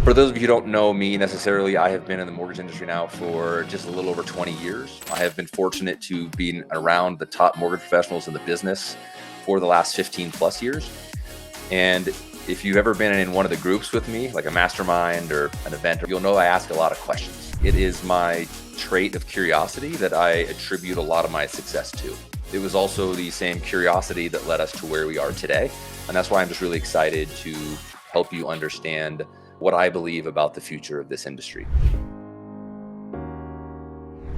For those of you who don't know me necessarily, I have been in the mortgage industry now for just a little over 20 years. I have been fortunate to be around the top mortgage professionals in the business for the last 15 plus years. And if you've ever been in one of the groups with me, like a mastermind or an event, you'll know I ask a lot of questions. It is my trait of curiosity that I attribute a lot of my success to. It was also the same curiosity that led us to where we are today. And that's why I'm just really excited to help you understand what I believe about the future of this industry.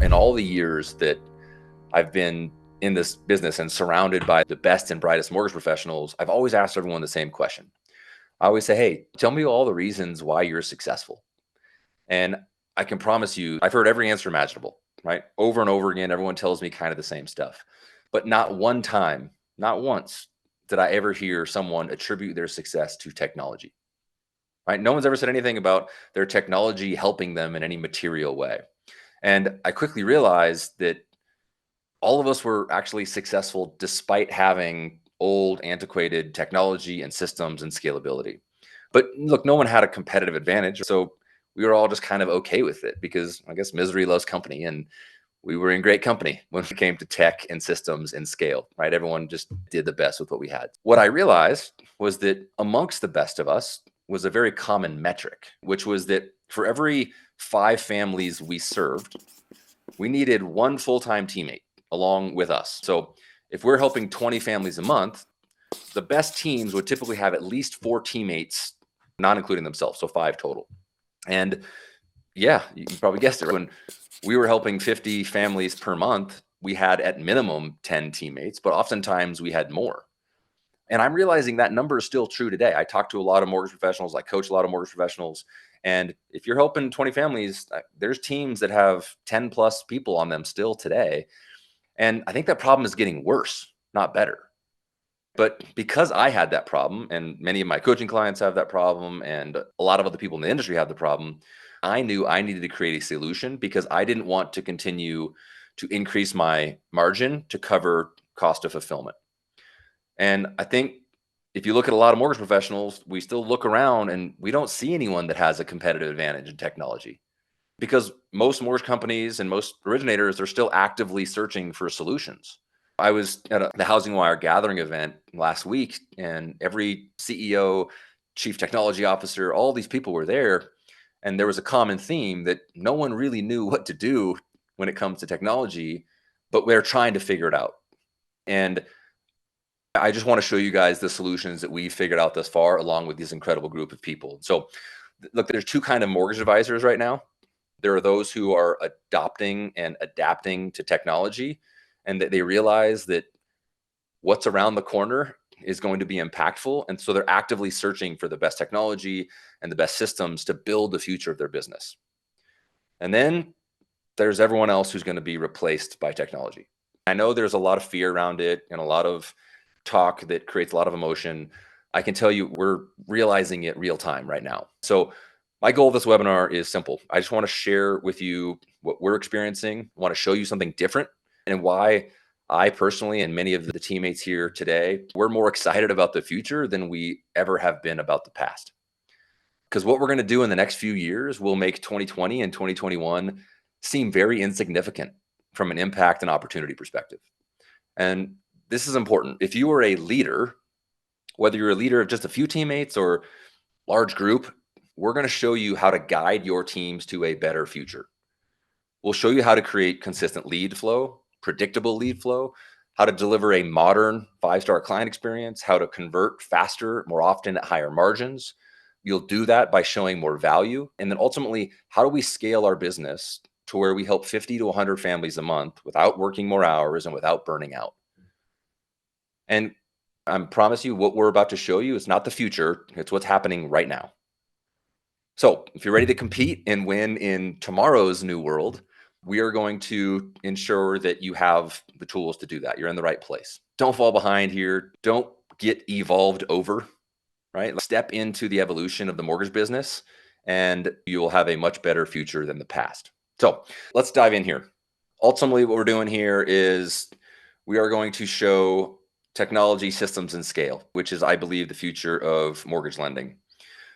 In all the years that I've been in this business and surrounded by the best and brightest mortgage professionals, I've always asked everyone the same question. I always say, hey, tell me all the reasons why you're successful. And I can promise you, I've heard every answer imaginable, right? Over and over again, everyone tells me kind of the same stuff. But not one time, not once, did I ever hear someone attribute their success to technology. Right? No one's ever said anything about their technology helping them in any material way. And I quickly realized that all of us were actually successful despite having old, antiquated technology and systems and scalability. But look, no one had a competitive advantage. So we were all just kind of okay with it because I guess misery loves company. And we were in great company when it came to tech and systems and scale, right? Everyone just did the best with what we had. What I realized was that amongst the best of us was a very common metric, which was that for every 5 families we served, we needed one full-time teammate along with us. So if we're helping 20 families a month, the best teams would typically have at least 4 teammates, not including themselves, so 5 total. And yeah, you probably guessed it. When we were helping 50 families per month, we had at minimum 10 teammates, but oftentimes we had more. And I'm realizing that number is still true today. I talk to a lot of mortgage professionals, I coach a lot of mortgage professionals. And if you're helping 20 families, there's teams that have 10 plus people on them still today. And I think that problem is getting worse, not better. But because I had that problem, and many of my coaching clients have that problem, and a lot of other people in the industry have the problem, I knew I needed to create a solution because I didn't want to continue to increase my margin to cover cost of fulfillment. And I think if you look at a lot of mortgage professionals, we still look around and we don't see anyone that has a competitive advantage in technology because most mortgage companies and most originators are still actively searching for solutions. I was at the Housing Wire gathering event last week, and every CEO, chief technology officer, all these people were there. And there was a common theme that no one really knew what to do when it comes to technology, but we're trying to figure it out. And I just want to show you guys the solutions that we've figured out thus far, along with this incredible group of people. So, look, there's 2 kind of mortgage advisors right now. There are those who are adopting and adapting to technology, and that they realize that what's around the corner is going to be impactful. And so they're actively searching for the best technology and the best systems to build the future of their business. And then there's everyone else who's going to be replaced by technology. I know there's a lot of fear around it and a lot of talk that creates a lot of emotion. I can tell you we're realizing it real time right now. So my goal of this webinar is simple. I just want to share with you what we're experiencing, want to show you something different, and why I personally and many of the teammates here today, we're more excited about the future than we ever have been about the past. Because what we're going to do in the next few years will make 2020 and 2021 seem very insignificant from an impact and opportunity perspective. And this is important. If you are a leader, whether you're a leader of just a few teammates or large group, we're going to show you how to guide your teams to a better future. We'll show you how to create consistent lead flow, predictable lead flow, how to deliver a modern 5-star client experience, how to convert faster, more often at higher margins. You'll do that by showing more value. And then ultimately, how do we scale our business to where we help 50 to 100 families a month without working more hours and without burning out? And I promise you, what we're about to show you is not the future, it's what's happening right now. So if you're ready to compete and win in tomorrow's new world, we are going to ensure that you have the tools to do that. You're in the right place. Don't fall behind here. Don't get evolved over, right? Step into the evolution of the mortgage business and you will have a much better future than the past. So let's dive in here. Ultimately, what we're doing here is we are going to show technology, systems, and scale, which is, I believe, the future of mortgage lending.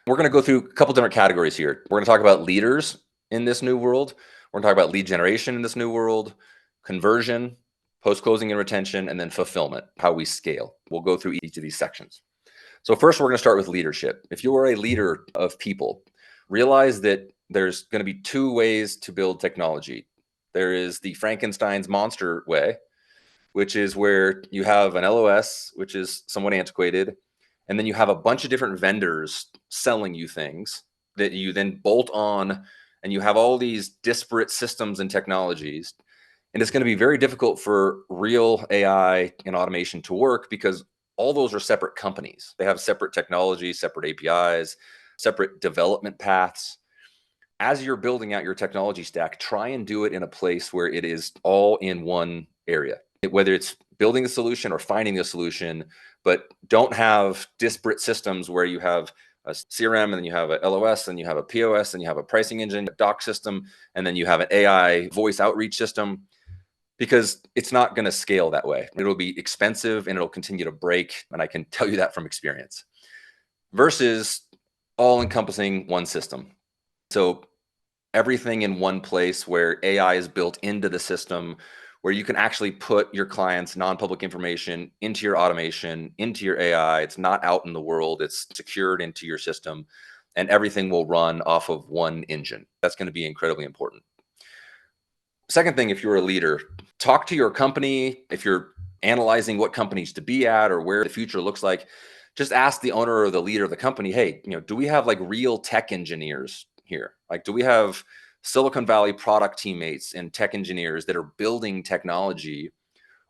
We're going to go through a couple different categories here. We're going to talk about leaders in this new world. We're going to talk about lead generation in this new world, conversion, post-closing and retention, and then fulfillment, how we scale. We'll go through each of these sections. So first, we're going to start with leadership. If you are a leader of people, realize that there's going to be two ways to build technology. There is the Frankenstein's monster way, which is where you have an LOS, which is somewhat antiquated, and then you have a bunch of different vendors selling you things that you then bolt on, and you have all these disparate systems and technologies. And it's going to be very difficult for real AI and automation to work because all those are separate companies. They have separate technology, separate APIs, separate development paths. As you're building out your technology stack, try and do it in a place where it is all in one area, whether it's building a solution or finding a solution, but don't have disparate systems where you have a CRM and then you have a LOS and you have a POS and you have a pricing engine, a doc system, and then you have an AI voice outreach system, because it's not going to scale that way. It'll be expensive and it'll continue to break. And I can tell you that from experience versus all encompassing one system. So everything in one place where AI is built into the system, where you can actually put your clients' non-public information into your automation, into your AI. It's not out in the world. It's secured into your system, and everything will run off of one engine. That's going to be incredibly important. Second thing, if you're a leader, talk to your company. If you're analyzing what companies to be at or where the future looks like, just ask the owner or the leader of the company, hey, do we have like real tech engineers here? Like, do we have Silicon Valley product teammates and tech engineers that are building technology?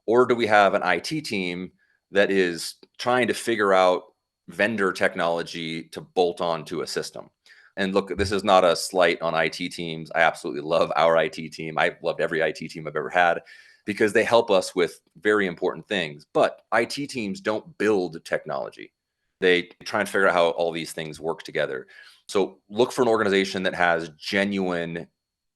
Or do we have an IT team that is trying to figure out vendor technology to bolt on to a system? And look, this is not a slight on IT teams. I absolutely love our IT team. I've loved every IT team I've ever had because they help us with very important things. But IT teams don't build technology. They try and figure out how all these things work together. So look for an organization that has genuine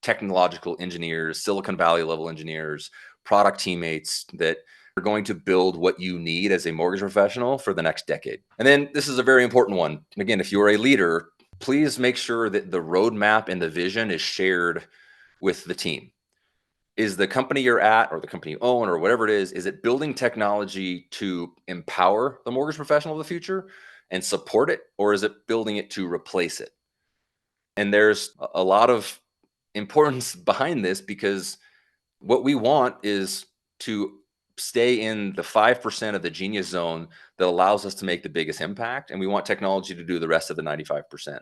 technological engineers, Silicon Valley level engineers, product teammates that are going to build what you need as a mortgage professional for the next decade. And then this is a very important one. Again, if you're a leader, please make sure that the roadmap and the vision is shared with the team. Is the company you're at or the company you own or whatever it is it building technology to empower the mortgage professional of the future and support it, or is it building it to replace it? And there's a lot of importance behind this because what we want is to stay in the 5% of the genius zone that allows us to make the biggest impact. And we want technology to do the rest of the 95%.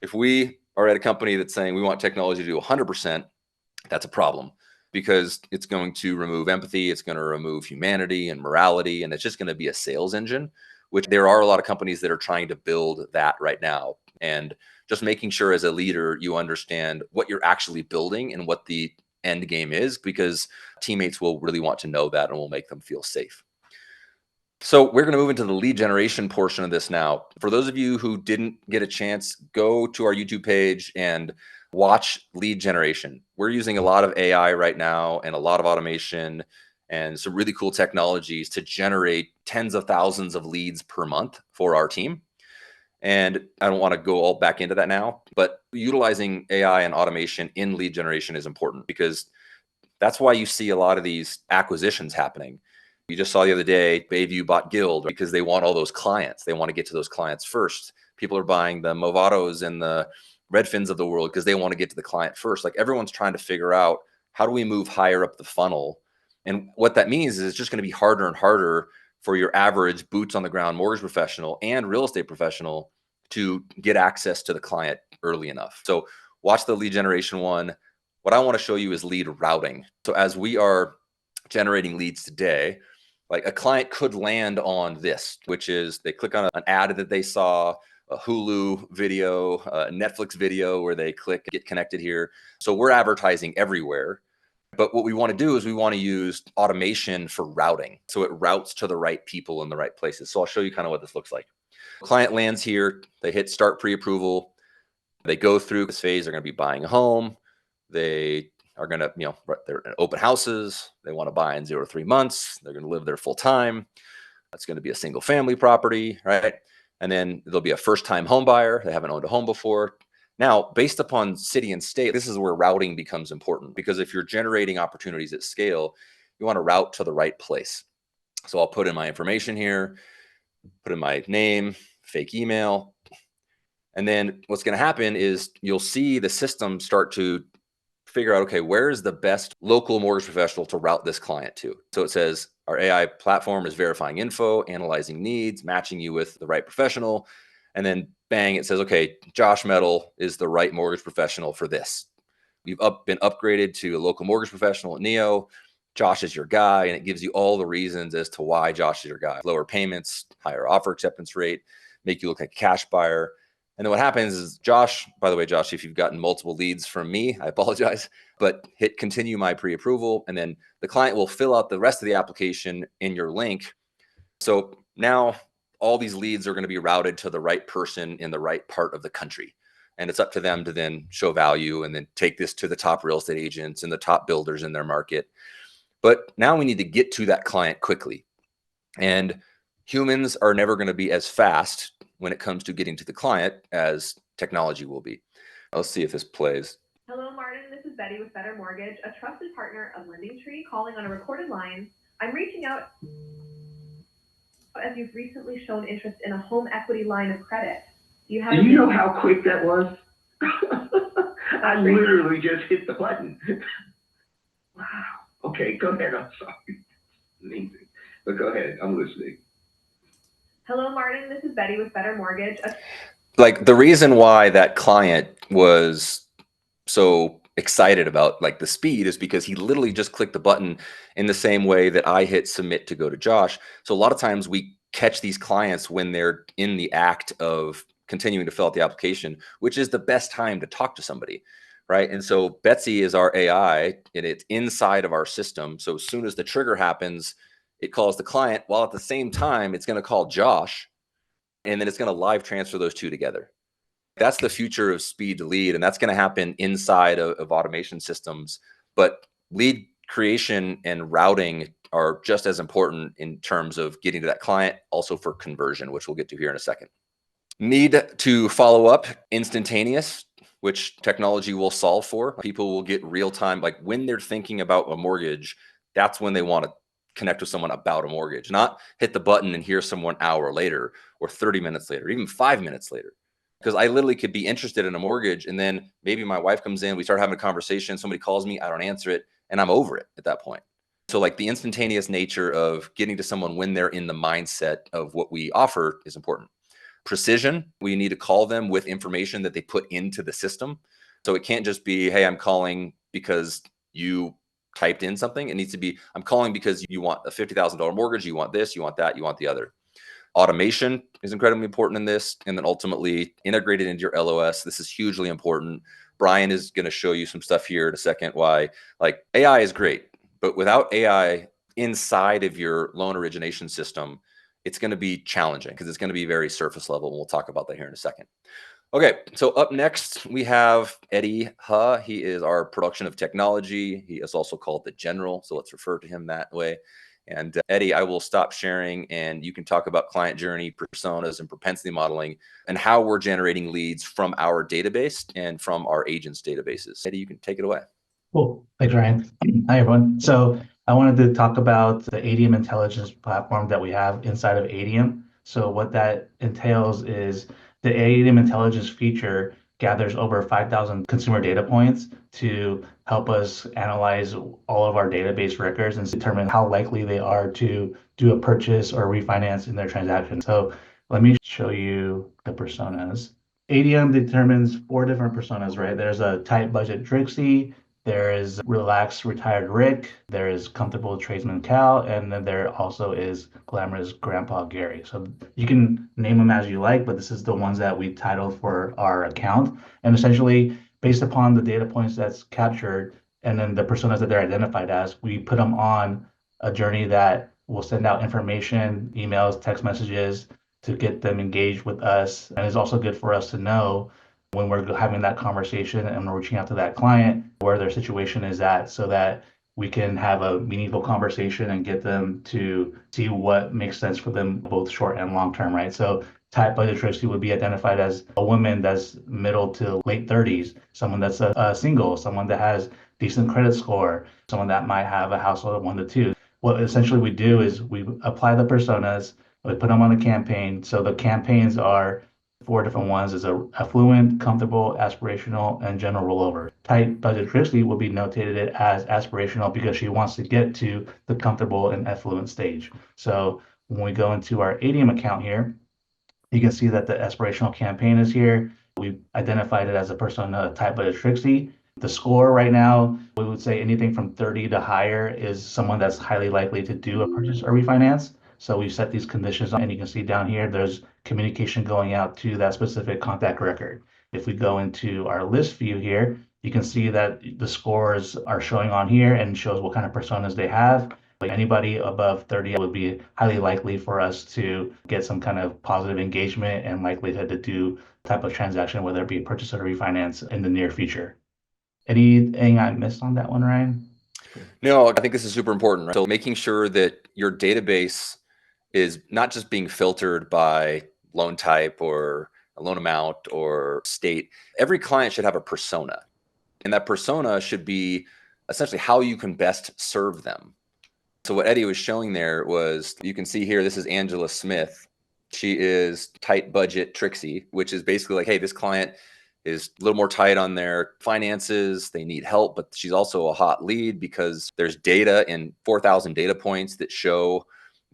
If we are at a company that's saying we want technology to do 100%, that's a problem because it's going to remove empathy. It's going to remove humanity and morality. And it's just going to be a sales engine, which there are a lot of companies that are trying to build that right now. And just making sure as a leader, you understand what you're actually building and what the end game is, because teammates will really want to know that and will make them feel safe. So we're going to move into the lead generation portion of this now. For those of you who didn't get a chance, go to our YouTube page and watch lead generation. We're using a lot of AI right now and a lot of automation and some really cool technologies to generate tens of thousands of leads per month for our team. And I don't want to go all back into that now, but utilizing AI and automation in lead generation is important because that's why you see a lot of these acquisitions happening. You just saw the other day, Bayview bought Guild because they want all those clients. They want to get to those clients first. People are buying the Movados and the Redfins of the world because they want to get to the client first. Like, everyone's trying to figure out, how do we move higher up the funnel? And what that means is it's just going to be harder and harder for your average boots on the ground mortgage professional and real estate professional to get access to the client early enough. So watch the lead generation one. What I want to show you is lead routing. So as we are generating leads today, like, a client could land on this, which is they click on an ad that they saw, a Hulu video, a Netflix video where they click get connected here. So we're advertising everywhere. But what we want to do is we want to use automation for routing. So it routes to the right people in the right places. So I'll show you kind of what this looks like. Client lands here, they hit start pre-approval. They go through this phase. They're going to be buying a home. They are going to, they're in open houses. They want to buy in 0 to 3 months. They're going to live there full time. That's going to be a single family property, right? And then there'll be a first-time home buyer. They haven't owned a home before. Now, based upon city and state, this is where routing becomes important, because if you're generating opportunities at scale, you want to route to the right place. So I'll put in my information here, put in my name, fake email. And then what's going to happen is you'll see the system start to figure out, okay, where is the best local mortgage professional to route this client to? So it says our AI platform is verifying info, analyzing needs, matching you with the right professional. And then bang, it says, okay, Josh Metal is the right mortgage professional for this. You've been upgraded to a local mortgage professional at Neo. Josh is your guy, and it gives you all the reasons as to why Josh is your guy. Lower payments, higher offer acceptance rate, make you look like a cash buyer. And then what happens is Josh, by the way, Josh, if you've gotten multiple leads from me, I apologize, but hit continue my pre-approval, and then the client will fill out the rest of the application in your link. So now all these leads are going to be routed to the right person in the right part of the country. And it's up to them to then show value and then take this to the top real estate agents and the top builders in their market. But now we need to get to that client quickly. And humans are never going to be as fast when it comes to getting to the client as technology will be. Let's see if this plays. Hello, Martin. This is Betty with Better Mortgage, a trusted partner of LendingTree, calling on a recorded line. I'm reaching out as you've recently shown interest in a home equity line of credit. Do you know how quick that was? I literally just hit the button. Wow. Okay, go ahead. I'm sorry. Amazing. But go ahead. I'm listening. Hello, Martin. This is Betty with Better Mortgage. Like, the reason why that client was so excited about like the speed is because he literally just clicked the button in the same way that I hit submit to go to Josh. So a lot of times we catch these clients when they're in the act of continuing to fill out the application, which is the best time to talk to somebody, right? And so Betsy is our AI, and it's inside of our system. So as soon as the trigger happens, it calls the client, while at the same time it's going to call Josh, and then it's going to live transfer those two together. That's the future of speed to lead, and that's going to happen inside of automation systems. But lead creation and routing are just as important in terms of getting to that client, also for conversion, which we'll get to here in a second. Need to follow up instantaneous, which technology will solve for. People will get real time, like when they're thinking about a mortgage, that's when they want to connect with someone about a mortgage, not hit the button and hear someone an hour later or 30 minutes later, even 5 minutes later. Because I literally could be interested in a mortgage, and then maybe my wife comes in, we start having a conversation, somebody calls me, I don't answer it, and I'm over it at that point. So like the instantaneous nature of getting to someone when they're in the mindset of what we offer is important. Precision, we need to call them with information that they put into the system. So it can't just be, hey, I'm calling because you typed in something. It needs to be, I'm calling because you want a $50,000 mortgage, you want this, you want that, you want the other. Automation is incredibly important in this. And then ultimately integrated into your LOS. This is hugely important. Brian is going to show you some stuff here in a second why like AI is great, but without AI inside of your loan origination system, it's going to be challenging because it's going to be very surface level. And we'll talk about that here in a second. Okay, so up next, we have Eddie Ha. He is our production of technology. He is also called the General, so let's refer to him that way. And Eddie, I will stop sharing, and you can talk about client journey, personas, and propensity modeling, and how we're generating leads from our database and from our agents' databases. Eddie, you can take it away. Cool. Thanks, Ryan. Hi, everyone. So I wanted to talk about the ADM intelligence platform that we have inside of ADM. So what that entails is the ADM intelligence feature gathers over 5,000 consumer data points to help us analyze all of our database records and determine how likely they are to do a purchase or refinance in their transaction. So let me show you the personas. ADM determines 4 different personas, right? There's a tight budget Trixie, there is relaxed retired Rick, there is comfortable tradesman Cal, and then there also is glamorous grandpa Gary. So you can name them as you like, but this is the ones that we titled for our account. And essentially, based upon the data points that's captured and then the personas that they're identified as, we put them on a journey that will send out information, emails, text messages to get them engaged with us. And it's also good for us to know when we're having that conversation and we're reaching out to that client where their situation is at, so that we can have a meaningful conversation and get them to see what makes sense for them both short and long term, right? So type of literacy would be identified as a woman that's middle to late 30s, someone that's a single, someone that has decent credit score, someone that might have a household of 1 to 2. What essentially we do is we apply the personas, we put them on a campaign. So the campaigns are 4 different ones: is a affluent, comfortable, aspirational, and general rollover. Tight budget Christy will be notated as aspirational because she wants to get to the comfortable and affluent stage. So when we go into our ADM account here, you can see that the aspirational campaign is here. We identified it as a persona type by the Trixie. The score right now, we would say anything from 30 to higher is someone that's highly likely to do a purchase or refinance. So we set these conditions, and you can see down here, there's communication going out to that specific contact record. If we go into our list view here, you can see that the scores are showing on here and shows what kind of personas they have. Like anybody above 30 would be highly likely for us to get some kind of positive engagement and likelihood to do type of transaction, whether it be a purchase or refinance in the near future. Anything I missed on that one, Ryan? No, I think this is super important. Right? So making sure that your database is not just being filtered by loan type or a loan amount or state. Every client should have a persona, and that persona should be essentially how you can best serve them. So what Eddie was showing there was, you can see here, this is Angela Smith. She is tight budget Trixie, which is basically like, hey, this client is a little more tight on their finances. They need help, but she's also a hot lead because there's data in 4,000 data points that show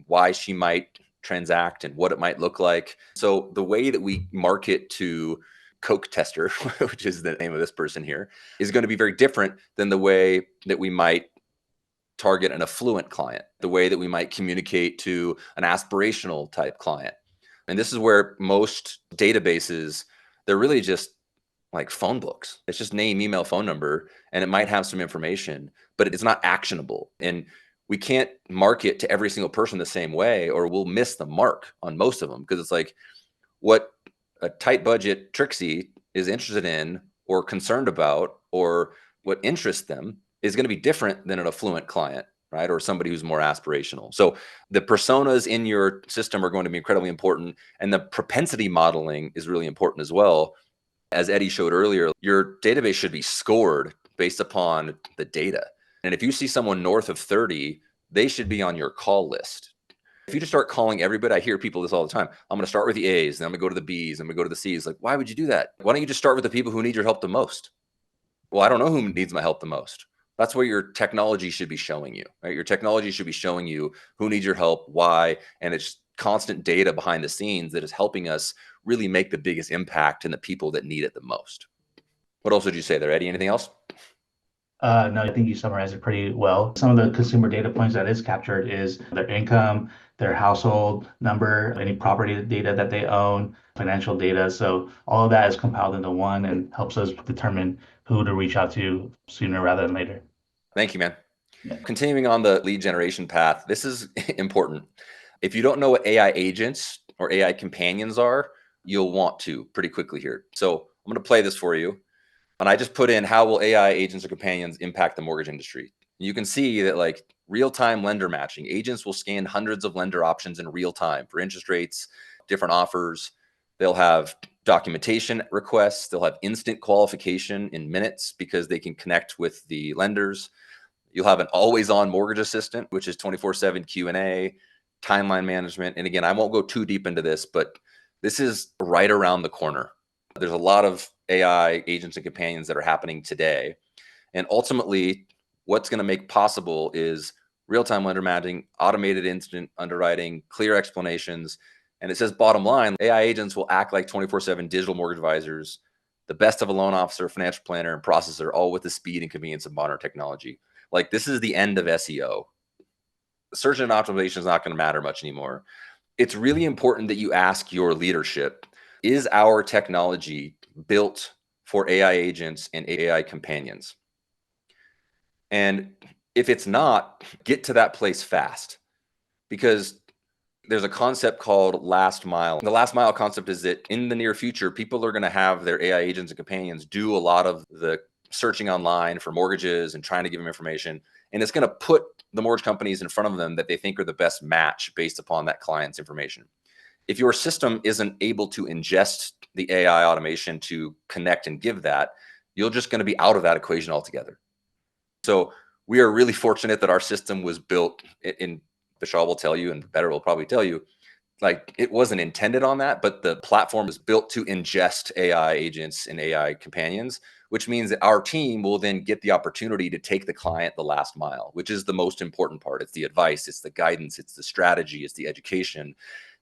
why she might transact and what it might look like. So the way that we market to Coke tester, which is the name of this person here, is going to be very different than the way that we might target an affluent client, the way that we might communicate to an aspirational type client. And this is where most databases, they're really just like phone books. It's just name, email, phone number, and it might have some information, but it's not actionable. And we can't market to every single person the same way, or we'll miss the mark on most of them, because it's like what a tight budget Trixie is interested in or concerned about, or what interests them, is going to be different than an affluent client, right? Or somebody who's more aspirational. So the personas in your system are going to be incredibly important. And the propensity modeling is really important as well. As Eddie showed earlier, your database should be scored based upon the data. And if you see someone north of 30, they should be on your call list. If you just start calling everybody, I hear people this all the time. I'm going to start with the A's, then I'm going to go to the B's, then I'm going to go to the C's. Like, why would you do that? Why don't you just start with the people who need your help the most? Well, I don't know who needs my help the most. That's where your technology should be showing you, right? Your technology should be showing you who needs your help, why, and it's constant data behind the scenes that is helping us really make the biggest impact in the people that need it the most. What else would you say there, Eddie? Anything else? No, I think you summarized it pretty well. Some of the consumer data points that is captured is their income, their household number, any property data that they own, financial data. So all of that is compiled into one and helps us determine who to reach out to sooner rather than later. Thank you, man. Yeah. Continuing on the lead generation path, this is important. If you don't know what AI agents or AI companions are, you'll want to pretty quickly here. So I'm going to play this for you. And I just put in, how will AI agents or companions impact the mortgage industry? You can see that like real-time lender matching, agents will scan hundreds of lender options in real time for interest rates, different offers. They'll have documentation requests. They'll have instant qualification in minutes because they can connect with the lenders. You'll have an always-on mortgage assistant, which is 24/7 Q&A, timeline management. And again, I won't go too deep into this, but this is right around the corner. There's a lot of AI agents and companions that are happening today. And ultimately, what's going to make possible is real-time lender matching, automated instant underwriting, clear explanations. And it says, bottom line, AI agents will act like 24/7 digital mortgage advisors, the best of a loan officer, financial planner, and processor, all with the speed and convenience of modern technology. Like, this is the end of SEO. Search engine optimization is not going to matter much anymore. It's really important that you ask your leadership, is our technology built for AI agents and AI companions? And if it's not, get to that place fast, because there's a concept called last mile. The last mile concept is that in the near future, people are going to have their AI agents and companions do a lot of the searching online for mortgages and trying to give them information. And it's going to put the mortgage companies in front of them that they think are the best match based upon that client's information. if your system isn't able to ingest the AI automation to connect and give that, you're just going to be out of that equation altogether. So we are really fortunate that our system was built in Vishal will tell you, and Better will probably tell you, like it wasn't intended on that, but the platform is built to ingest AI agents and AI companions, which means that our team will then get the opportunity to take the client the last mile, which is the most important part. It's the advice, it's the guidance, it's the strategy, it's the education,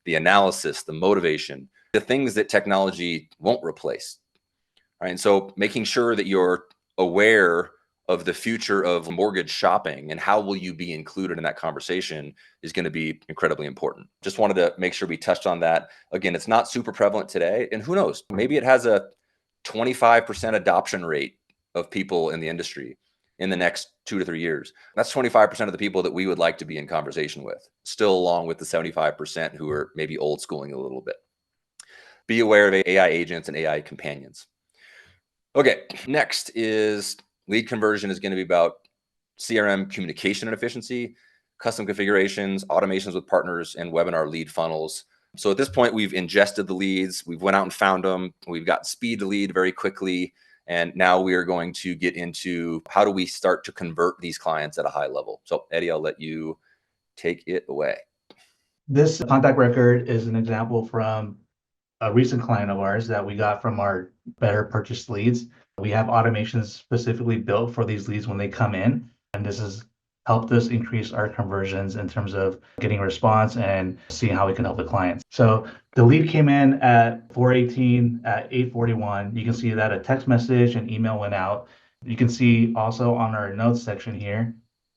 the analysis, the motivation, the things that technology won't replace. Right. And so making sure that you're aware of the future of mortgage shopping and how will you be included in that conversation is going to be incredibly important. Just wanted to make sure we touched on that. Again, it's not super prevalent today. And who knows, maybe it has a 25% adoption rate of people in the industry in the next 2 to 3 years. That's 25% of the people that we would like to be in conversation with, still along with the 75% who are maybe old schooling a little bit. Be aware of AI agents and AI companions. Okay, next is lead conversion is going to be about CRM communication and efficiency, custom configurations, automations with partners, and webinar lead funnels. So at this point, we've ingested the leads, we've went out and found them, we've got speed to lead very quickly, and now we are going to get into how do we start to convert these clients at a high level. So Eddie, I'll let you take it away. This contact record is an example from a recent client of ours that we got from our Better purchased leads. We have automations specifically built for these leads when they come in, and this has helped us increase our conversions in terms of getting a response and seeing how we can help the clients. So the lead came in at 418 at 841. You can see that a text message and email went out. You can see also on our notes section here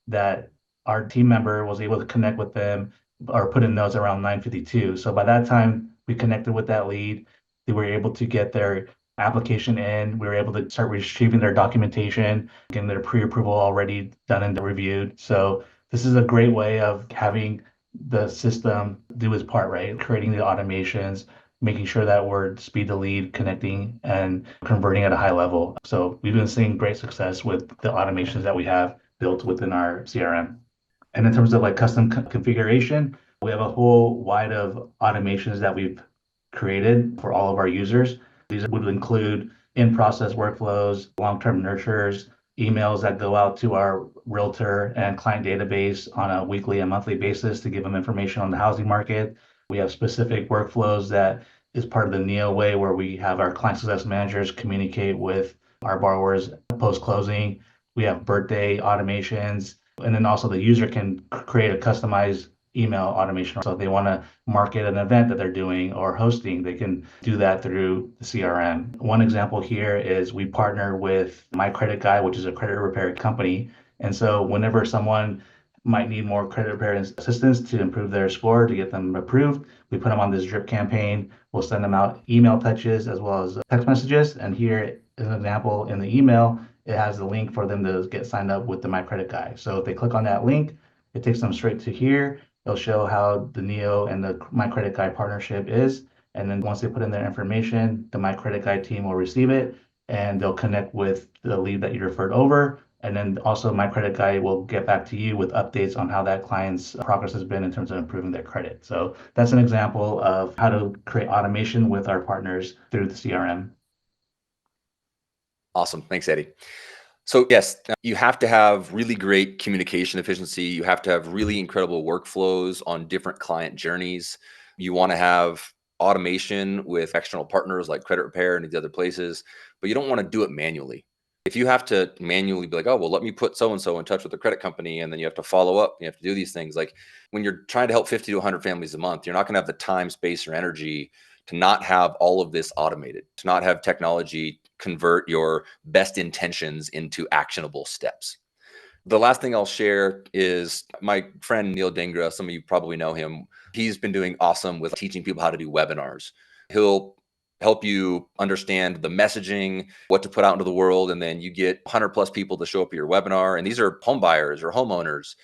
that our team member was able to connect with them or put in notes around 9:52. So by that time, we connected with that lead. They were able to get their application in. We were able to start retrieving their documentation, getting their pre-approval already done and reviewed. So this is a great way of having the system do its part, right? Creating the automations, making sure that we're speed to lead, connecting and converting at a high level. So we've been seeing great success with the automations that we have built within our CRM. And in terms of like custom configuration, we have a whole wide of automations that we've created for all of our users. These would include in-process workflows, long-term nurtures, emails that go out to our realtor and client database on a weekly and monthly basis to give them information on the housing market. We have specific workflows that is part of the Neo way where we have our client success managers communicate with our borrowers post-closing. We have birthday automations. And then also the user can create a customized email automation. So if they want to market an event that they're doing or hosting, they can do that through the CRM. One example here is we partner with My Credit Guy, which is a credit repair company. And so whenever someone might need more credit repair assistance to improve their score, to get them approved, we put them on this drip campaign. We'll send them out email touches as well as text messages. And here is an example in the email. It has the link for them to get signed up with the My Credit Guy. So if they click on that link, it takes them straight to here. It'll show how the Neo and the My Credit Guy partnership is. And then once they put in their information, the My Credit Guy team will receive it and they'll connect with the lead that you referred over. And then also My Credit Guy will get back to you with updates on how that client's progress has been in terms of improving their credit. So that's an example of how to create automation with our partners through the CRM. Awesome. Thanks, Eddie. So yes, you have to have really great communication efficiency. You have to have really incredible workflows on different client journeys. You want to have automation with external partners like credit repair and these other places, but you don't want to do it manually. If you have to manually be like, oh, well, let me put so-and-so in touch with the credit company, and then you have to follow up, you have to do these things. Like when you're trying to help 50 to 100 families a month, you're not going to have the time, space, or energy to not have all of this automated, to not have technology convert your best intentions into actionable steps. The last thing I'll share is my friend Neil Dingra. Some of you probably know him. He's been doing awesome with teaching people how to do webinars. He'll help you understand the messaging, what to put out into the world, and then you get 100 plus people to show up at your webinar. And these are home buyers or homeowners.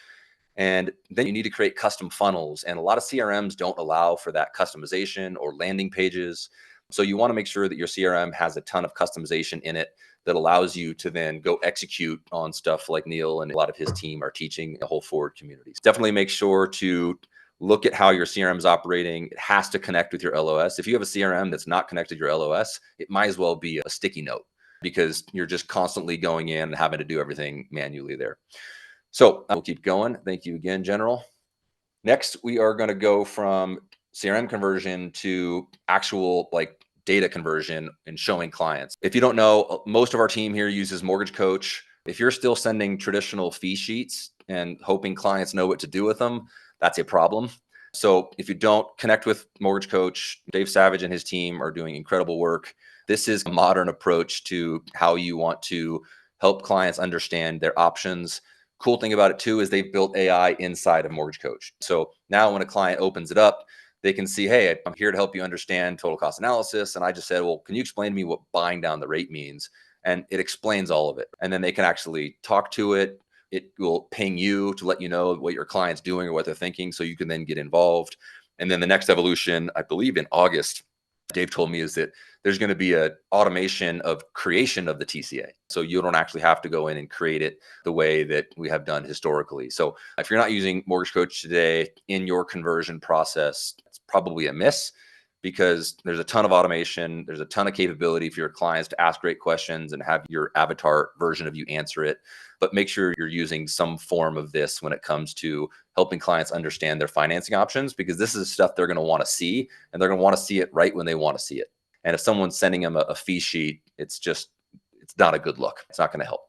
And then you need to create custom funnels. And a lot of CRMs don't allow for that customization or landing pages. So you want to make sure that your CRM has a ton of customization in it that allows you to then go execute on stuff like Neil and a lot of his team are teaching the whole forward communities. Definitely make sure to look at how your CRM is operating. It has to connect with your LOS. If you have a CRM that's not connected to your LOS, it might as well be a sticky note because you're just constantly going in and having to do everything manually there. So we'll keep going. Thank you again, General. Next, we are going to go from CRM conversion to actual like data conversion and showing clients. If you don't know, most of our team here uses Mortgage Coach. If you're still sending traditional fee sheets and hoping clients know what to do with them, that's a problem. So if you don't connect with Mortgage Coach, Dave Savage and his team are doing incredible work. This is a modern approach to how you want to help clients understand their options. Cool thing about it too is they've built AI inside of Mortgage Coach. So now when a client opens it up, they can see, hey, I'm here to help you understand total cost analysis. And I just said, well, can you explain to me what buying down the rate means? And it explains all of it. And then they can actually talk to it. It will ping you to let you know what your client's doing or what they're thinking, so you can then get involved. And then the next evolution, I believe in August, Dave told me, is that there's going to be an automation of creation of the TCA. So you don't actually have to go in and create it the way that we have done historically. So if you're not using Mortgage Coach today in your conversion process, it's probably a miss, because there's a ton of automation. There's a ton of capability for your clients to ask great questions and have your avatar version of you answer it. But make sure you're using some form of this when it comes to helping clients understand their financing options, because this is stuff they're going to want to see, and they're going to want to see it right when they want to see it. And if someone's sending them a fee sheet, it's not a good look. It's not going to help.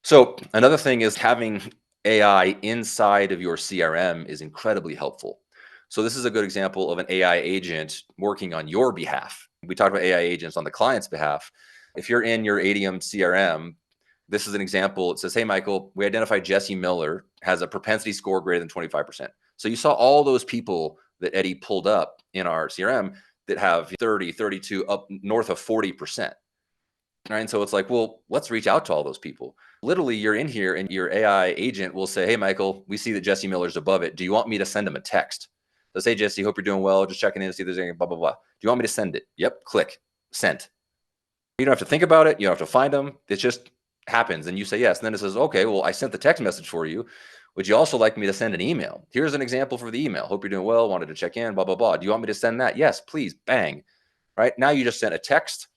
So another thing is having AI inside of your CRM is incredibly helpful. So this is a good example of an AI agent working on your behalf. We talked about AI agents on the client's behalf. If you're in your ADM CRM, this is an example. It says, hey, Michael, we identified Jesse Miller has a propensity score greater than 25%. So you saw all those people that Eddie pulled up in our CRM that have 30, 32, up north of 40%. Right? And so it's like, well, let's reach out to all those people. Literally, you're in here and your AI agent will say, hey, Michael, we see that Jesse Miller's above it. Do you want me to send him a text? So say, Jesse, hope you're doing well. Just checking in to see if there's anything, blah, blah, blah. Do you want me to send it? Yep. Click send. You don't have to think about it. You don't have to find them. It just happens. And you say yes. And then it says, okay, well, I sent the text message for you. Would you also like me to send an email? Here's an example for the email. Hope you're doing well. Wanted to check in, blah, blah, blah. Do you want me to send that? Yes, please. Bang. Right now you just sent a text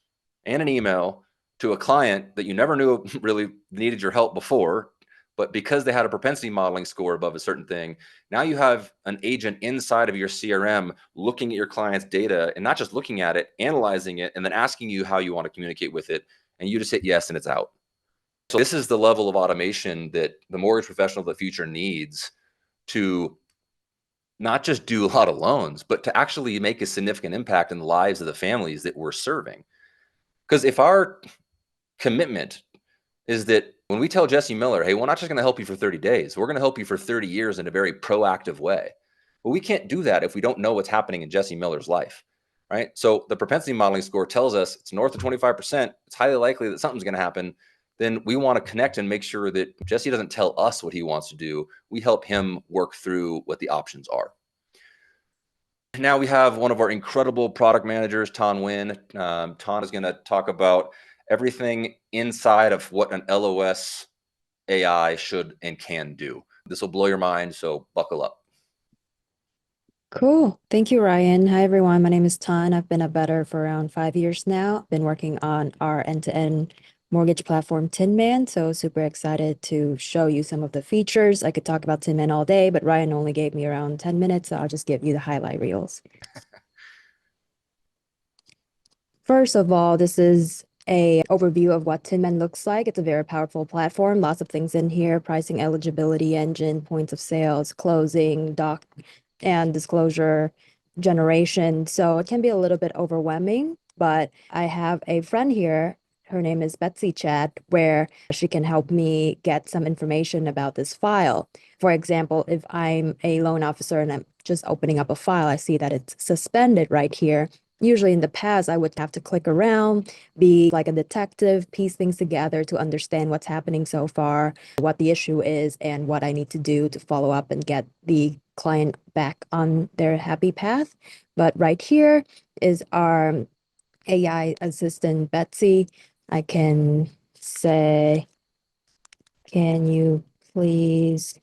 and an email to a client that you never knew really needed your help before, but because they had a propensity modeling score above a certain thing, now you have an agent inside of your CRM looking at your client's data, and not just looking at it, analyzing it, and then asking you how you want to communicate with it. And you just hit yes, and it's out. So this is the level of automation that the mortgage professional of the future needs to not just do a lot of loans, but to actually make a significant impact in the lives of the families that we're serving. Because if our commitment is that when we tell Jesse Miller, hey, we're not just going to help you for 30 days, we're going to help you for 30 years in a very proactive way. Well, we can't do that if we don't know what's happening in Jesse Miller's life, right? So the propensity modeling score tells us it's north of 25%. It's highly likely that something's going to happen. Then we want to connect and make sure that Jesse doesn't tell us what he wants to do. We help him work through what the options are. Now we have one of our incredible product managers, Thanh Nguyen. Thanh is going to talk about everything inside of what an LOS AI should and can do. This will blow your mind, so buckle up. Cool. Thank you, Ryan. Hi, everyone. My name is Tan. I've been a better for around 5 years now. Been working on our end-to-end mortgage platform, Tin Man. So super excited to show you some of the features. I could talk about Tin Man all day, but Ryan only gave me around 10 minutes, so I'll just give you the highlight reels. First of all, this is a overview of what Tin Man looks like. It's a very powerful platform. Lots of things in here: pricing, eligibility engine, points of sales, closing, doc, and disclosure generation. So it can be a little bit overwhelming, but I have a friend here. Her name is Betsy Chat, where she can help me get some information about this file. For example, if I'm a loan officer and I'm just opening up a file, I see that it's suspended right here. Usually in the past, I would have to click around, be like a detective, piece things together to understand what's happening so far, what the issue is, and what I need to do to follow up and get the client back on their happy path. But right here is our AI assistant, Betsy. I can say, can you please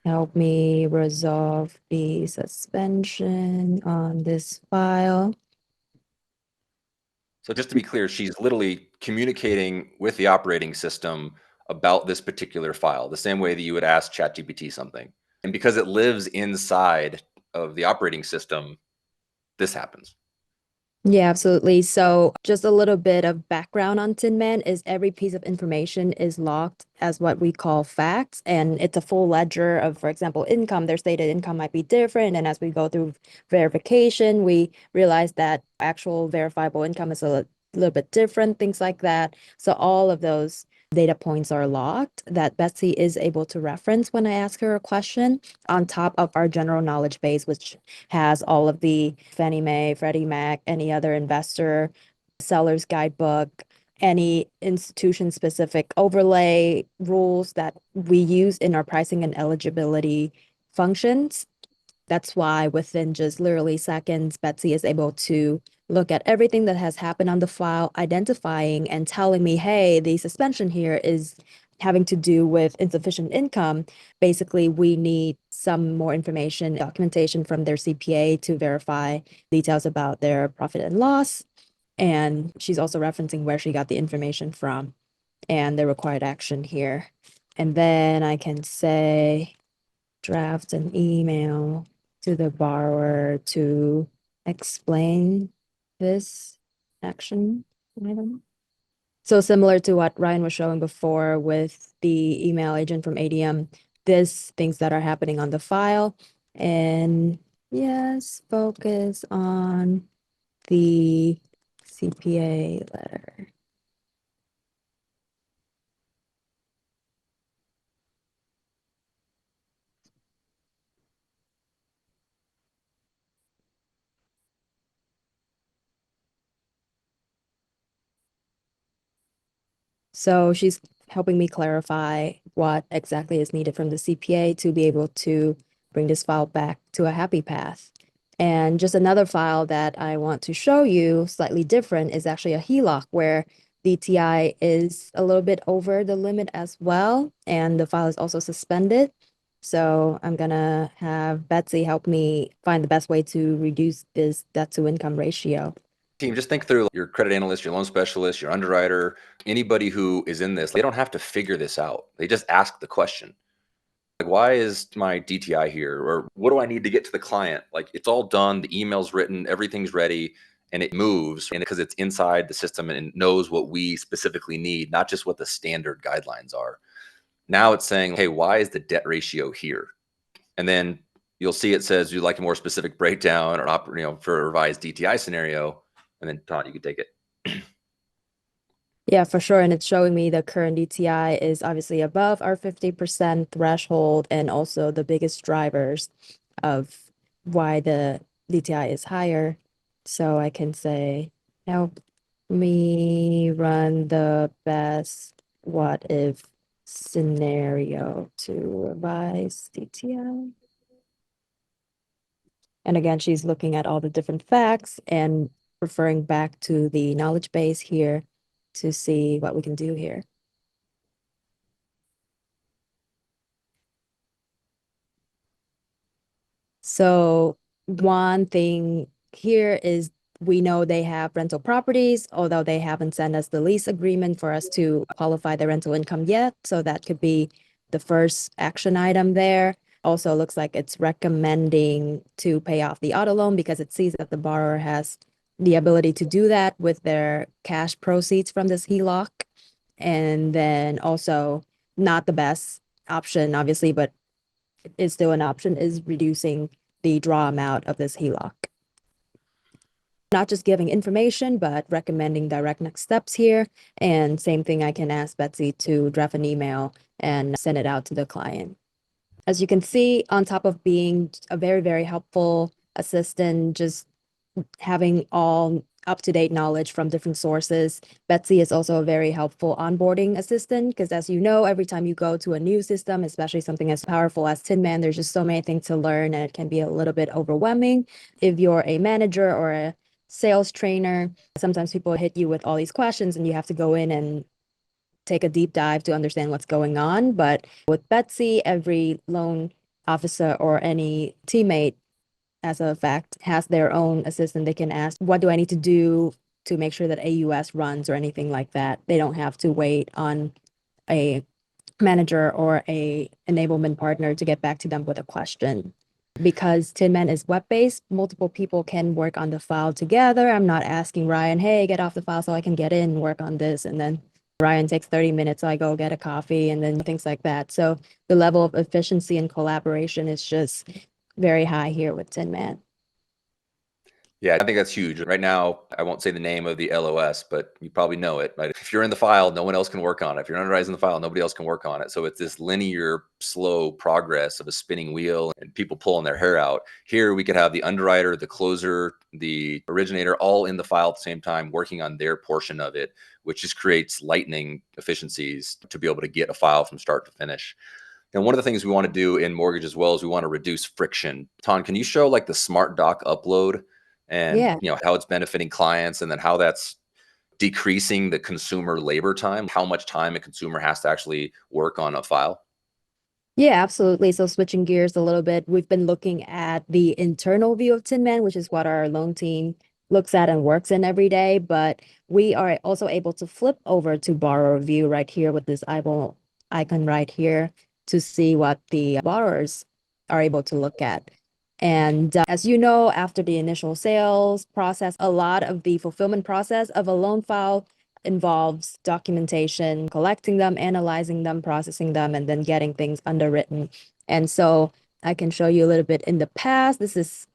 help me resolve the suspension on this file. So just to be clear, she's literally communicating with the operating system about this particular file, the same way that you would ask ChatGPT something. And because it lives inside of the operating system, this happens. Yeah, absolutely. So just a little bit of background on Tin Man is every piece of information is logged as what we call facts. And it's a full ledger of, for example, income. Their stated income might be different. And as we go through verification, we realize that actual verifiable income is a little bit different, things like that. So all of those data points are logged that Betsy is able to reference when I ask her a question on top of our general knowledge base, which has all of the Fannie Mae, Freddie Mac, any other investor, seller's guidebook, any institution specific overlay rules that we use in our pricing and eligibility functions. That's why within just literally seconds, Betsy is able to look at everything that has happened on the file, identifying and telling me, hey, the suspension here is having to do with insufficient income. Basically, we need some more information, documentation from their CPA to verify details about their profit and loss. And she's also referencing where she got the information from and the required action here. And then I can say, draft an email to the borrower to explain this action item. So similar to what Ryan was showing before with the email agent from ADM, this things that are happening on the file. And yes, focus on the CPA letter. So she's helping me clarify what exactly is needed from the CPA to be able to bring this file back to a happy path. And just another file that I want to show you, slightly different, is actually a HELOC where DTI is a little bit over the limit as well, and the file is also suspended. So I'm gonna have Betsy help me find the best way to reduce this debt to income ratio. Team, just think through your credit analyst, your loan specialist, your underwriter, anybody who is in this. They don't have to figure this out. They just ask the question. Like, why is my DTI here? Or what do I need to get to the client? Like, it's all done. The email's written, everything's ready, and it moves. And because it's inside the system and it knows what we specifically need, not just what the standard guidelines are. Now it's saying, hey, why is the debt ratio here? And then you'll see it says you'd like a more specific breakdown or for a revised DTI scenario. And then Todd, you can take it. Yeah, for sure. And it's showing me the current DTI is obviously above our 50% threshold and also the biggest drivers of why the DTI is higher. So I can say, help me run the best what if scenario to revise DTI. And again, she's looking at all the different facts and referring back to the knowledge base here to see what we can do here. So one thing here is we know they have rental properties, although they haven't sent us the lease agreement for us to qualify the rental income yet. So that could be the first action item there. Also looks like it's recommending to pay off the auto loan because it sees that the borrower has the ability to do that with their cash proceeds from this HELOC. And then also not the best option, obviously, but is still an option, is reducing the draw amount of this HELOC. Not just giving information, but recommending direct next steps here. And same thing, I can ask Betsy to draft an email and send it out to the client. As you can see, on top of being a very, very helpful assistant, just having all up-to-date knowledge from different sources. Betsy is also a very helpful onboarding assistant because as you know, every time you go to a new system, especially something as powerful as Tin Man, there's just so many things to learn and it can be a little bit overwhelming. If you're a manager or a sales trainer, sometimes people hit you with all these questions and you have to go in and take a deep dive to understand what's going on. But with Betsy, every loan officer or any teammate, as a fact, has their own assistant. They can ask, what do I need to do to make sure that AUS runs or anything like that? They don't have to wait on a manager or a enablement partner to get back to them with a question. Because Tinman is web-based, multiple people can work on the file together. I'm not asking Ryan, hey, get off the file so I can get in and work on this. And then Ryan takes 30 minutes, so I go get a coffee and then things like that. So the level of efficiency and collaboration is just very high here with Tinman. Yeah, I think that's huge. Right now, I won't say the name of the LOS, but you probably know it. Right? If you're in the file, no one else can work on it. If you're underwriting the file, nobody else can work on it. So it's this linear, slow progress of a spinning wheel and people pulling their hair out. Here, we could have the underwriter, the closer, the originator, all in the file at the same time, working on their portion of it, which just creates lightning efficiencies to be able to get a file from start to finish. And one of the things we want to do in mortgage as well is we want to reduce friction. Ton, can you show like the smart doc upload and Yeah. how it's benefiting clients, and then how that's decreasing the consumer labor time, how much time a consumer has to actually work on a file? Yeah, absolutely. So switching gears a little bit, we've been looking at the internal view of Tinman, which is what our loan team looks at and works in every day. But we are also able to flip over to borrower view right here with this eyeball icon right here to see what the borrowers are able to look at. And as you know, after the initial sales process, a lot of the fulfillment process of a loan file involves documentation, collecting them, analyzing them, processing them, and then getting things underwritten. And so I can show you a little bit in the past. This is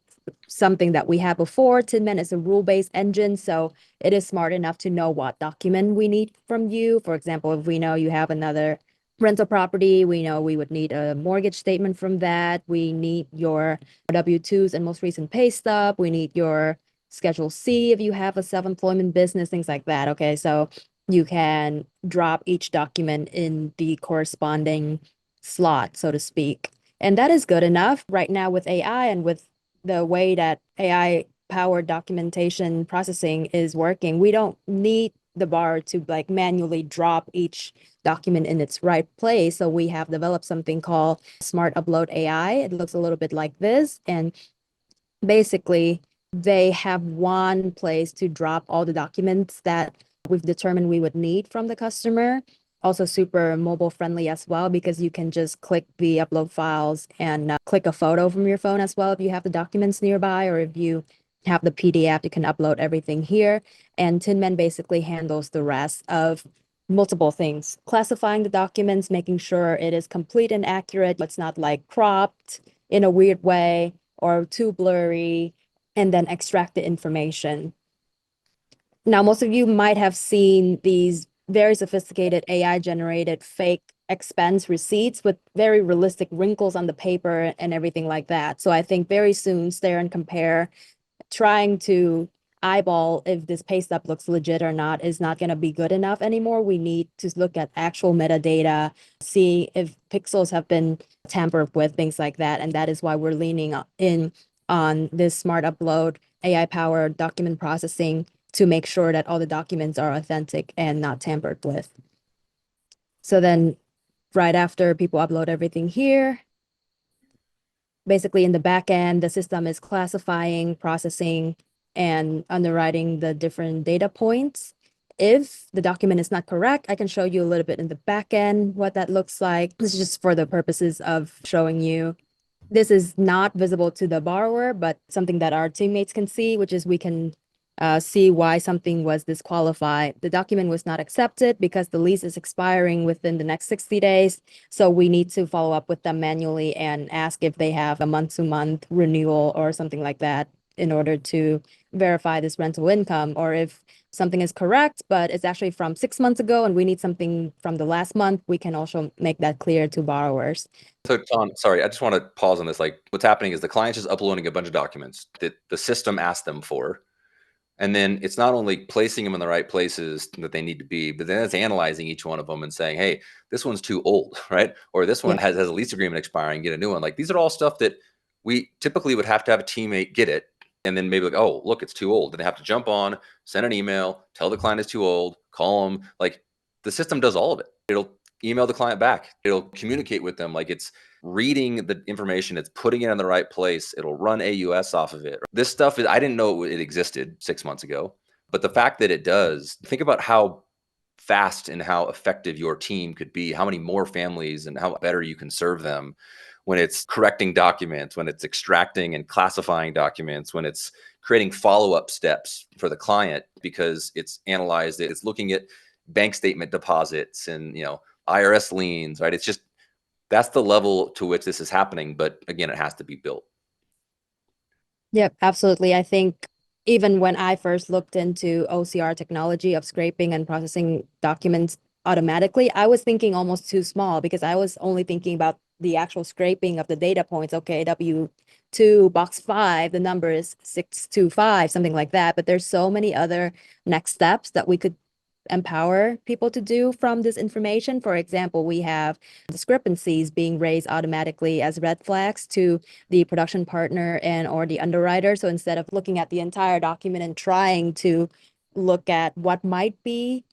something that we had before. Tinman is a rule-based engine, so it is smart enough to know what document we need from you. For example, if we know you have another rental property, we know we would need a mortgage statement from that. We need your W-2s and most recent pay stub. We need your Schedule C if you have a self-employment business, things like that. Okay, so you can drop each document in the corresponding slot, so to speak. And that is good enough right now with AI and with the way that AI powered documentation processing is working. We don't need the borrower to like manually drop each document in its right place. So we have developed something called Smart Upload AI. It looks a little bit like this. And basically, they have one place to drop all the documents that we've determined we would need from the customer. Also super mobile friendly as well, because you can just click the upload files and click a photo from your phone as well if you have the documents nearby, or if you have the PDF, you can upload everything here. And Tinman basically handles the rest of multiple things, classifying the documents, making sure it is complete and accurate. It's not like cropped in a weird way or too blurry, and then extract the information. Now, most of you might have seen these very sophisticated AI-generated fake expense receipts with very realistic wrinkles on the paper and everything like that. So I think very soon, stare and compare, trying to eyeball if this pay stub looks legit or not is not going to be good enough anymore. We need to look at actual metadata, see if pixels have been tampered with, things like that. And that is why we're leaning in on this smart upload, AI-powered document processing to make sure that all the documents are authentic and not tampered with. So then right after people upload everything here, basically in the back end, the system is classifying, processing, and underwriting the different data points. If the document is not correct, I can show you a little bit in the back end what that looks like. This is just for the purposes of showing you. This is not visible to the borrower, but something that our teammates can see, which is we can see why something was disqualified. The document was not accepted because the lease is expiring within the next 60 days. So we need to follow up with them manually and ask if they have a month-to-month renewal or something like that in order to verify this rental income, or if something is correct, but it's actually from 6 months ago and we need something from the last month, we can also make that clear to borrowers. So Tom, sorry, I just want to pause on this. Like what's happening is the client's just uploading a bunch of documents that the system asked them for. And then it's not only placing them in the right places that they need to be, but then it's analyzing each one of them and saying, hey, this one's too old, right? Or this one has a lease agreement expiring, get a new one. Like these are all stuff that we typically would have to have a teammate get it. And then maybe like, oh, look, it's too old. And they have to jump on, send an email, tell the client it's too old, call them. Like the system does all of it. It'll email the client back. It'll communicate with them. Like reading the information, it's putting it in the right place. It'll run AUS off of it. This stuff, I didn't know it existed 6 months ago, but the fact that it does, think about how fast and how effective your team could be, how many more families and how better you can serve them when it's correcting documents, when it's extracting and classifying documents, when it's creating follow-up steps for the client because it's analyzed it, it's looking at bank statement deposits and IRS liens, right? It's just, that's the level to which this is happening. But again, it has to be built. Yep, absolutely. I think even when I first looked into OCR technology of scraping and processing documents automatically, I was thinking almost too small because I was only thinking about the actual scraping of the data points. Okay, W2 box 5, the number is 625, something like that. But there's so many other next steps that we could empower people to do from this information. For example, we have discrepancies being raised automatically as red flags to the production partner and or the underwriter. So instead of looking at the entire document and trying to look at what might be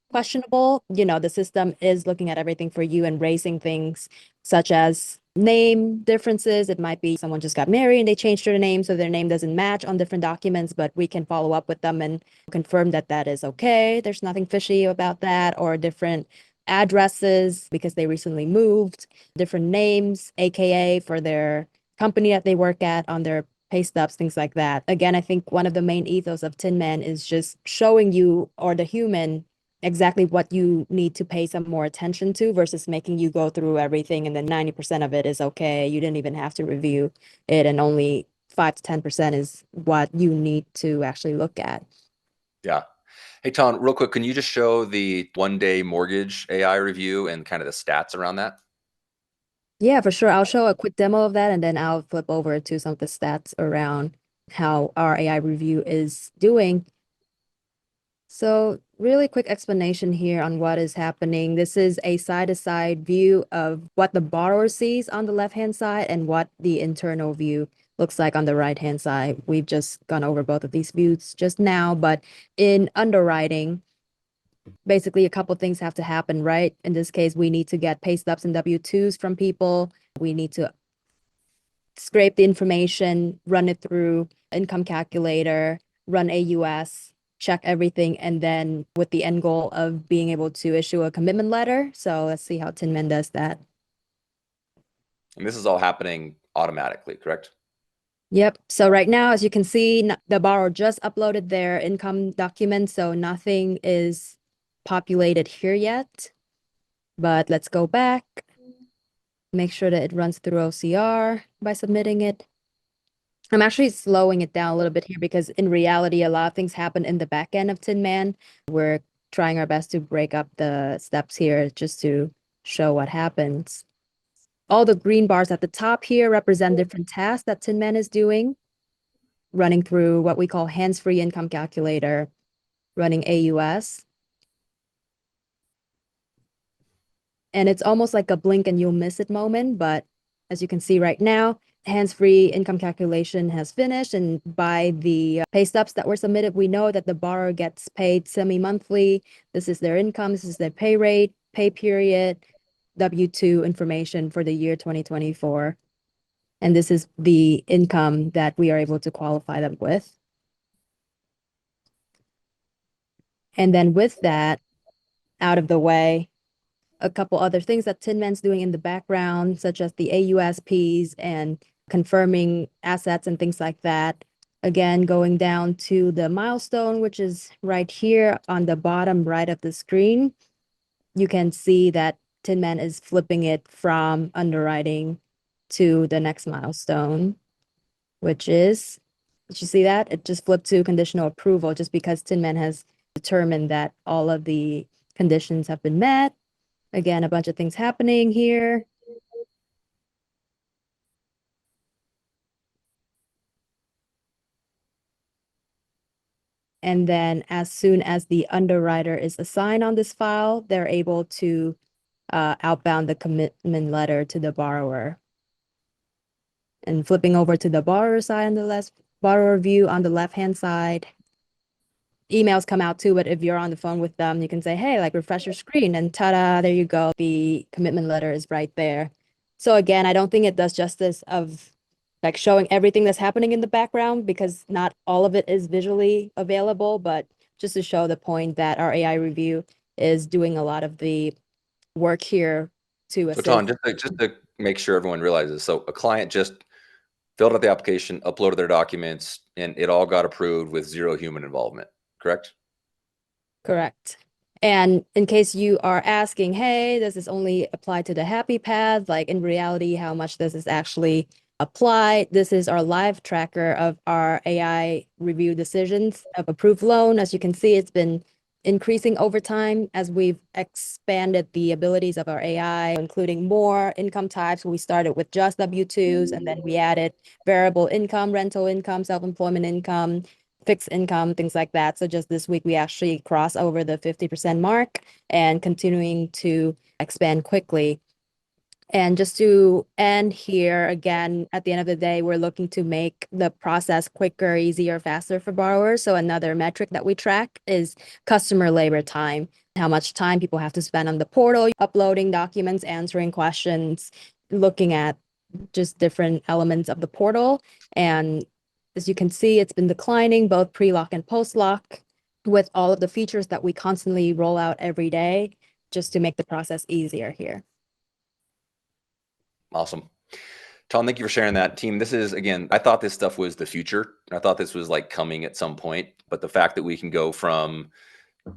questionable, the system is looking at everything for you and raising things such as name differences. It might be someone just got married and they changed their name, so their name doesn't match on different documents, but we can follow up with them and confirm that that is okay. There's nothing fishy about that, or different addresses because they recently moved, different names, AKA for their company that they work at on their pay stubs, things like that. Again, I think one of the main ethos of Tin Man is just showing you or the human exactly what you need to pay some more attention to versus making you go through everything and then 90% of it is okay. You didn't even have to review it and only 5 to 10% is what you need to actually look at. Yeah. Hey, Ton, real quick, can you just show the 1-day mortgage AI review and kind of the stats around that? Yeah, for sure. I'll show a quick demo of that and then I'll flip over to some of the stats around how our AI review is doing. So really quick explanation here on what is happening. This is a side-to-side view of what the borrower sees on the left-hand side and what the internal view looks like on the right-hand side. We've just gone over both of these views just now, but in underwriting, basically a couple things have to happen, right? In this case, we need to get pay stubs and W-2s from people. We need to scrape the information, run it through income calculator, run AUS, check everything, and then with the end goal of being able to issue a commitment letter. So let's see how Tin Man does that. And this is all happening automatically, correct? Yep. So right now, as you can see, the borrower just uploaded their income document, so nothing is populated here yet. But let's go back. Make sure that it runs through OCR by submitting it. I'm actually slowing it down a little bit here because in reality, a lot of things happen in the back end of Tin Man. We're trying our best to break up the steps here just to show what happens. All the green bars at the top here represent different tasks that Tin Man is doing, running through what we call hands-free income calculator, running AUS. And it's almost like a blink and you'll miss it moment, but as you can see right now, hands-free income calculation has finished, and by the pay stubs that were submitted, we know that the borrower gets paid semi-monthly. This is their income, this is their pay rate, pay period, W-2 information for the year 2024. And this is the income that we are able to qualify them with. And then with that out of the way, a couple other things that Tin Man's doing in the background, such as the AUSPs and confirming assets and things like that. Again, going down to the milestone, which is right here on the bottom right of the screen, you can see that Tin Man is flipping it from underwriting to the next milestone, which is, did you see that? It just flipped to conditional approval just because Tin Man has determined that all of the conditions have been met. Again, a bunch of things happening here. And then as soon as the underwriter is assigned on this file, they're able to outbound the commitment letter to the borrower. And flipping over to the borrower side on the left, borrower view on the left-hand side, emails come out too, but if you're on the phone with them, you can say, hey, like refresh your screen and ta-da, there you go. The commitment letter is right there. So again, I don't think it does justice of like showing everything that's happening in the background because not all of it is visually available, but just to show the point that our AI review is doing a lot of the work here to So Tom, assist. just to make sure everyone realizes, so a client just filled out the application, uploaded their documents, and it all got approved with zero human involvement, correct? Correct. And in case you are asking, hey, does this only apply to the happy path? Like in reality, how much does this actually apply? This is our live tracker of our AI review decisions of approved loan. As you can see, it's been increasing over time as we've expanded the abilities of our AI, including more income types. We started with just W-2s, and then we added variable income, rental income, self-employment income, fixed income, things like that. So just this week, we actually crossed over the 50% mark and continuing to expand quickly. And just to end here, again, at the end of the day, we're looking to make the process quicker, easier, faster for borrowers. So another metric that we track is customer labor time, how much time people have to spend on the portal, uploading documents, answering questions, looking at just different elements of the portal. And as you can see, it's been declining both pre-lock and post-lock with all of the features that we constantly roll out every day just to make the process easier here. Awesome. Tom, thank you for sharing that. Team, this is, again, I thought this stuff was the future. I thought this was like coming at some point, but the fact that we can go from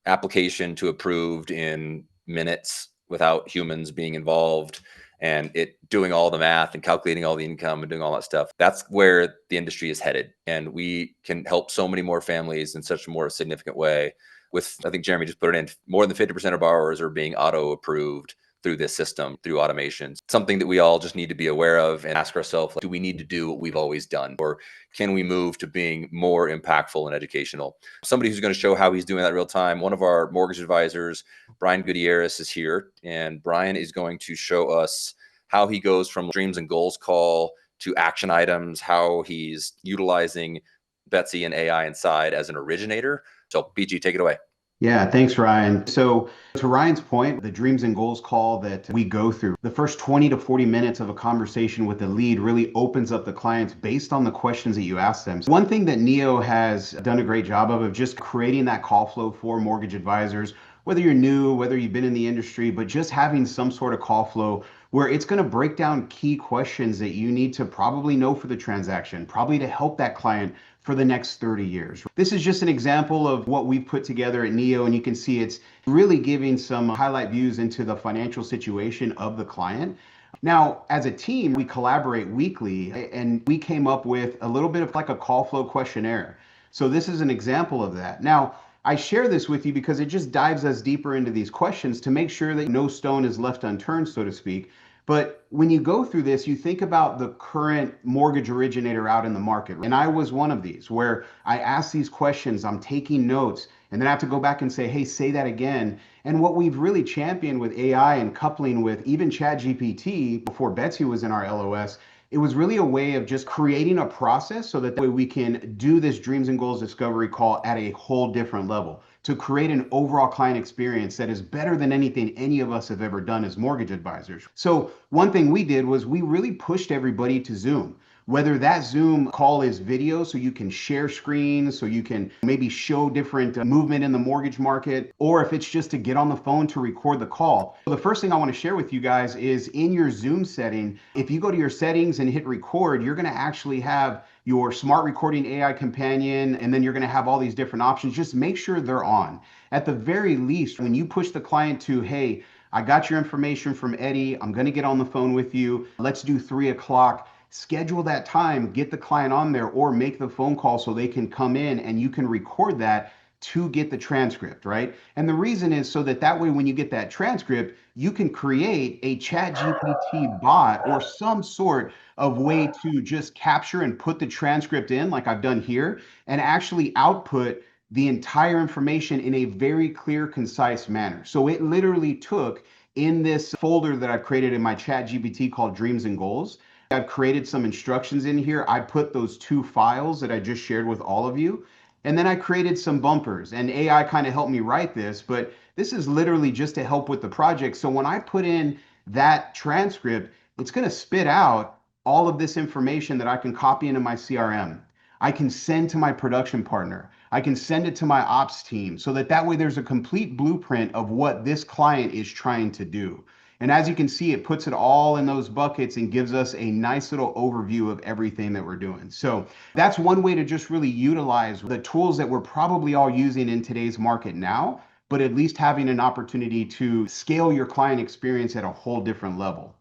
application to approved in minutes without humans being involved and it doing all the math and calculating all the income and doing all that stuff, that's where the industry is headed. And we can help so many more families in such a more significant way with, I think Jeremy just put it in, more than 50% of borrowers are being auto approved through this system, through automation. Something that we all just need to be aware of and ask ourselves, like, do we need to do what we've always done? Or can we move to being more impactful and educational? Somebody who's going to show how he's doing that real time, one of our mortgage advisors, Brian Gutierrez, is here. And Brian is going to show us how he goes from dreams and goals call to action items, how he's utilizing Betsy and AI inside as an originator. So BG, take it away. Yeah, thanks, Ryan. So to Ryan's point, the dreams and goals call that we go through, the first 20 to 40 minutes of a conversation with the lead really opens up the clients based on the questions that you ask them. So one thing that Neo has done a great job of just creating that call flow for mortgage advisors, whether you're new, whether you've been in the industry, but just having some sort of call flow where it's going to break down key questions that you need to probably know for the transaction, probably to help that client for the next 30 years. This is just an example of what we've put together at Neo, and you can see it's really giving some highlight views into the financial situation of the client. Now, as a team, we collaborate weekly, and we came up with a little bit of like a call flow questionnaire. So this is an example of that. Now, I share this with you because it just dives us deeper into these questions to make sure that no stone is left unturned, so to speak. But when you go through this, you think about the current mortgage originator out in the market. And I was one of these where I ask these questions, I'm taking notes, and then I have to go back and say, hey, say that again. And what we've really championed with AI and coupling with even ChatGPT before Betsy was in our LOS, it was really a way of just creating a process so that way we can do this dreams and goals discovery call at a whole different level to create an overall client experience that is better than anything any of us have ever done as mortgage advisors. So one thing we did was we really pushed everybody to Zoom. Whether that Zoom call is video, so you can share screens, so you can maybe show different movement in the mortgage market, or if it's just to get on the phone to record the call. So the first thing I want to share with you guys is in your Zoom setting, if you go to your settings and hit record, you're going to actually have your smart recording AI companion, and then you're going to have all these different options. Just make sure they're on. At the very least, when you push the client to, hey, I got your information from Eddie, I'm going to get on the phone with you, let's do 3 o'clock. Schedule that time, get the client on there, or make the phone call so they can come in and you can record that to get the transcript, right? And the reason is so that way when you get that transcript, you can create a ChatGPT bot or some sort of way to just capture and put the transcript in like I've done here and actually output the entire information in a very clear, concise manner. So it literally took in this folder that I've created in my ChatGPT called Dreams and Goals, I've created some instructions in here. I put those 2 files that I just shared with all of you. And then I created some bumpers and AI kind of helped me write this, but this is literally just to help with the project. So when I put in that transcript, it's going to spit out all of this information that I can copy into my CRM. I can send to my production partner. I can send it to my ops team so that way there's a complete blueprint of what this client is trying to do. And as you can see, it puts it all in those buckets and gives us a nice little overview of everything that we're doing. So that's one way to just really utilize the tools that we're probably all using in today's market now, but at least having an opportunity to scale your client experience at a whole different level.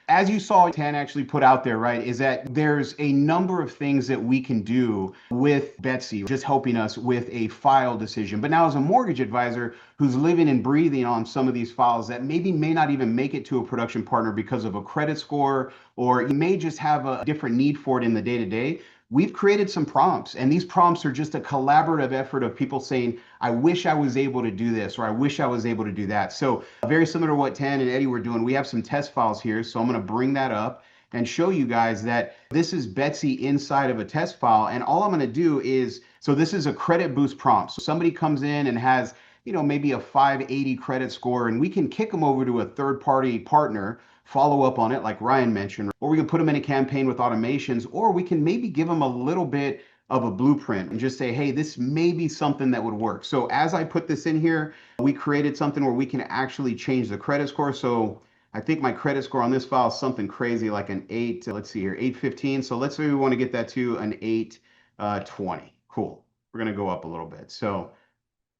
As you saw Tan actually put out there, right, is that there's a number of things that we can do with Betsy, just helping us with a file decision. But now as a mortgage advisor who's living and breathing on some of these files that maybe may not even make it to a production partner because of a credit score, or you may just have a different need for it in the day-to-day, we've created some prompts, and these prompts are just a collaborative effort of people saying, I wish I was able to do this, or I wish I was able to do that. So very similar to what Tan and Eddie were doing, we have some test files here. So I'm going to bring that up and show you guys that this is Betsy inside of a test file. And all I'm going to do is, so this is a credit boost prompt. So somebody comes in and has, maybe a 580 credit score, and we can kick them over to a third-party partner, follow up on it like Ryan mentioned, or we can put them in a campaign with automations, or we can maybe give them a little bit of a blueprint and just say, hey, this may be something that would work. So as I put this in here, we created something where we can actually change the credit score. So I think my credit score on this file is something crazy like an 8, let's see here, 815. So let's say we want to get that to an 820. Cool. We're going to go up a little bit. So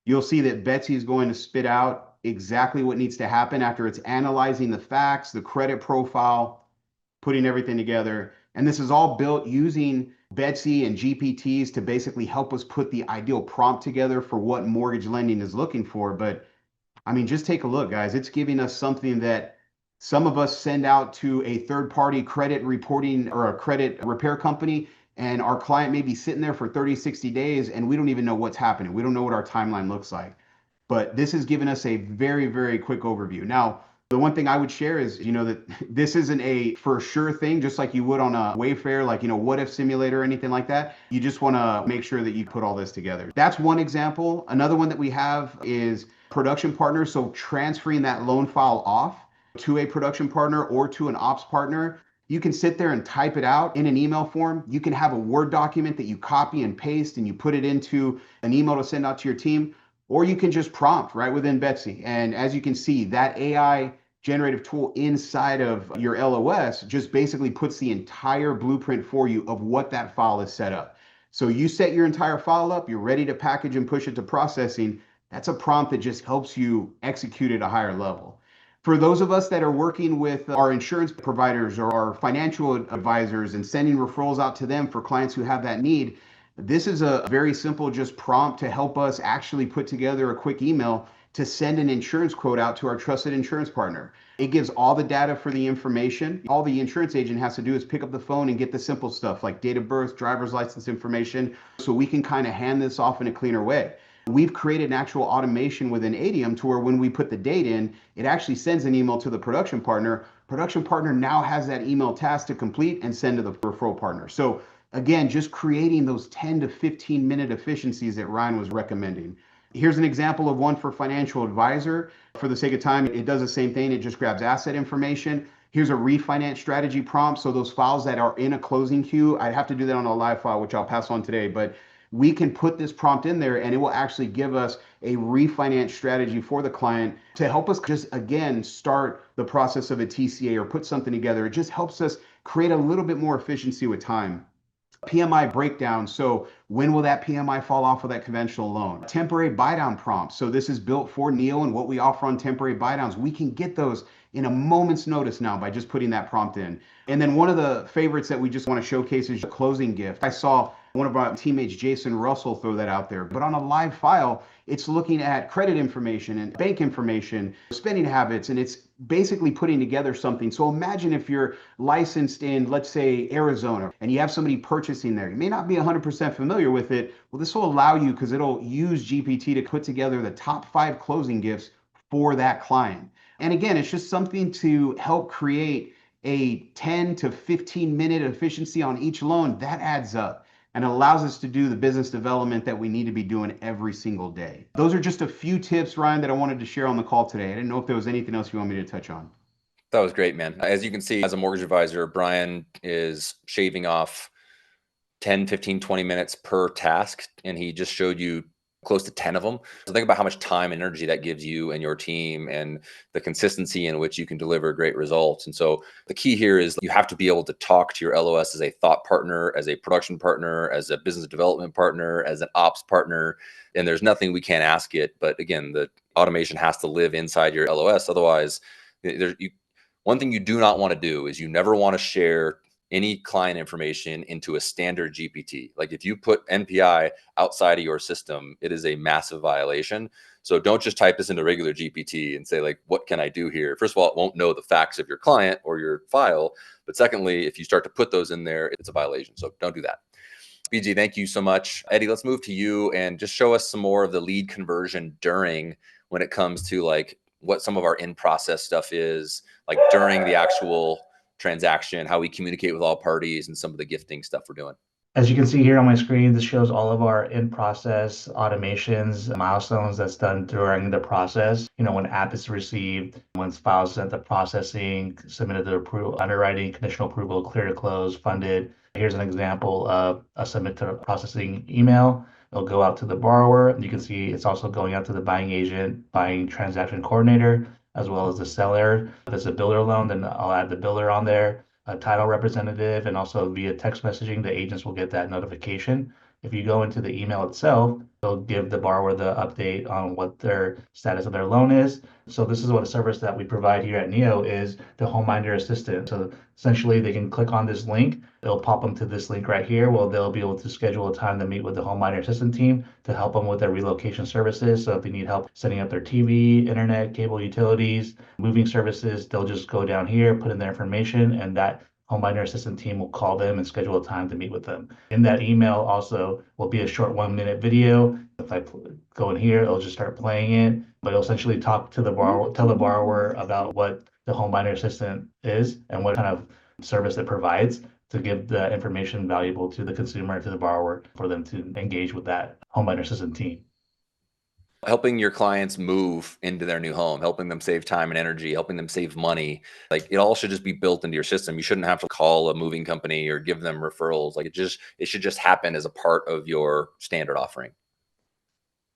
you'll see that Betsy is going to spit out exactly what needs to happen after it's analyzing the facts, the credit profile, putting everything together. And this is all built using Betsy and GPTs to basically help us put the ideal prompt together for what mortgage lending is looking for. But I mean, just take a look, guys. It's giving us something that some of us send out to a third-party credit reporting or a credit repair company, and our client may be sitting there for 30, 60 days, and we don't even know what's happening. We don't know what our timeline looks like. But this has given us a very, very quick overview. Now, the one thing I would share is, that this isn't a for sure thing, just like you would on a Wayfair, like, what if simulator or anything like that. You just want to make sure that you put all this together. That's one example. Another one that we have is production partner. So transferring that loan file off to a production partner or to an ops partner. You can sit there and type it out in an email form. You can have a Word document that you copy and paste and you put it into an email to send out to your team, or you can just prompt right within Betsy. And as you can see, that AI generative tool inside of your LOS just basically puts the entire blueprint for you of what that file is set up. So you set your entire file up, you're ready to package and push it to processing. That's a prompt that just helps you execute at a higher level. For those of us that are working with our insurance providers or our financial advisors and sending referrals out to them for clients who have that need, this is a very simple just prompt to help us actually put together a quick email to send an insurance quote out to our trusted insurance partner. It gives all the data for the information. All the insurance agent has to do is pick up the phone and get the simple stuff like date of birth, driver's license information, so we can kind of hand this off in a cleaner way. We've created an actual automation within ADM to where when we put the date in, it actually sends an email to the production partner. Production partner now has that email task to complete and send to the referral partner. So again, just creating those 10 to 15 minute efficiencies that Ryan was recommending. Here's an example of one for financial advisor. For the sake of time, it does the same thing. It just grabs asset information. Here's a refinance strategy prompt. So those files that are in a closing queue, I'd have to do that on a live file, which I'll pass on today, but we can put this prompt in there and it will actually give us a refinance strategy for the client to help us just, again, start the process of a TCA or put something together. It just helps us create a little bit more efficiency with time. PMI breakdown. So when will that PMI fall off of that conventional loan? Temporary buy down prompts. So this is built for Neo and what we offer on temporary buy downs. We can get those in a moment's notice now by just putting that prompt in. And then one of the favorites that we just want to showcase is a closing gift. I saw one of our teammates, Jason Russell, throw that out there. But on a live file, it's looking at credit information and bank information, spending habits, and it's basically putting together something. So imagine if you're licensed in, let's say, Arizona, and you have somebody purchasing there. You may not be 100% familiar with it. Well, this will allow you, because it'll use GPT to put together the top 5 closing gifts for that client. And again, it's just something to help create a 10 to 15 minute efficiency on each loan. That adds up and allows us to do the business development that we need to be doing every single day. Those are just a few tips, Ryan, that I wanted to share on the call today. I didn't know if there was anything else you want me to touch on. That was great, man. As you can see, as a mortgage advisor, Brian is shaving off 10, 15, 20 minutes per task. And he just showed you close to 10 of them. So think about how much time and energy that gives you and your team and the consistency in which you can deliver great results. And so the key here is you have to be able to talk to your LOS as a thought partner, as a production partner, as a business development partner, as an ops partner. And there's nothing we can't ask it. But again, the automation has to live inside your LOS. Otherwise, one thing you do not want to do is you never want to share any client information into a standard GPT. Like if you put NPI outside of your system, it is a massive violation. So don't just type this into regular GPT and say like, what can I do here? First of all, it won't know the facts of your client or your file. But secondly, if you start to put those in there, it's a violation. So don't do that. BG, thank you so much. Eddie, let's move to you and just show us some more of the lead conversion during when it comes to like what some of our in-process stuff is, like during the actual transaction, how we communicate with all parties, and some of the gifting stuff we're doing. As you can see here on my screen, this shows all of our in-process automations, milestones that's done during the process. When app is received, when files sent to processing, submitted to approval, underwriting, conditional approval, clear to close, funded. Here's an example of a submit to processing email. It'll go out to the borrower. You can see it's also going out to the buying agent, buying transaction coordinator, as well as the seller. If it's a builder loan, then I'll add the builder on there, a title representative, and also via text messaging, the agents will get that notification. If you go into the email itself, they'll give the borrower the update on what their status of their loan is. So this is what a service that we provide here at Neo is the Homeminder Assistant. So essentially they can click on this link. It'll pop them to this link right here. Well, they'll be able to schedule a time to meet with the Homeminder Assistant team to help them with their relocation services. So if they need help setting up their TV, internet, cable utilities, moving services, they'll just go down here, put in their information, and that Homeminder Assistant team will call them and schedule a time to meet with them. In that email also will be a short 1-minute video. If I go in here, it'll just start playing it, but it'll essentially talk to the borrower, tell the borrower about what the Homeminder Assistant is and what kind of service it provides to give the information valuable to the consumer, to the borrower, for them to engage with that Homeminder Assistant team. Helping your clients move into their new home, helping them save time and energy, helping them save money. Like it all should just be built into your system. You shouldn't have to call a moving company or give them referrals. Like it should just happen as a part of your standard offering.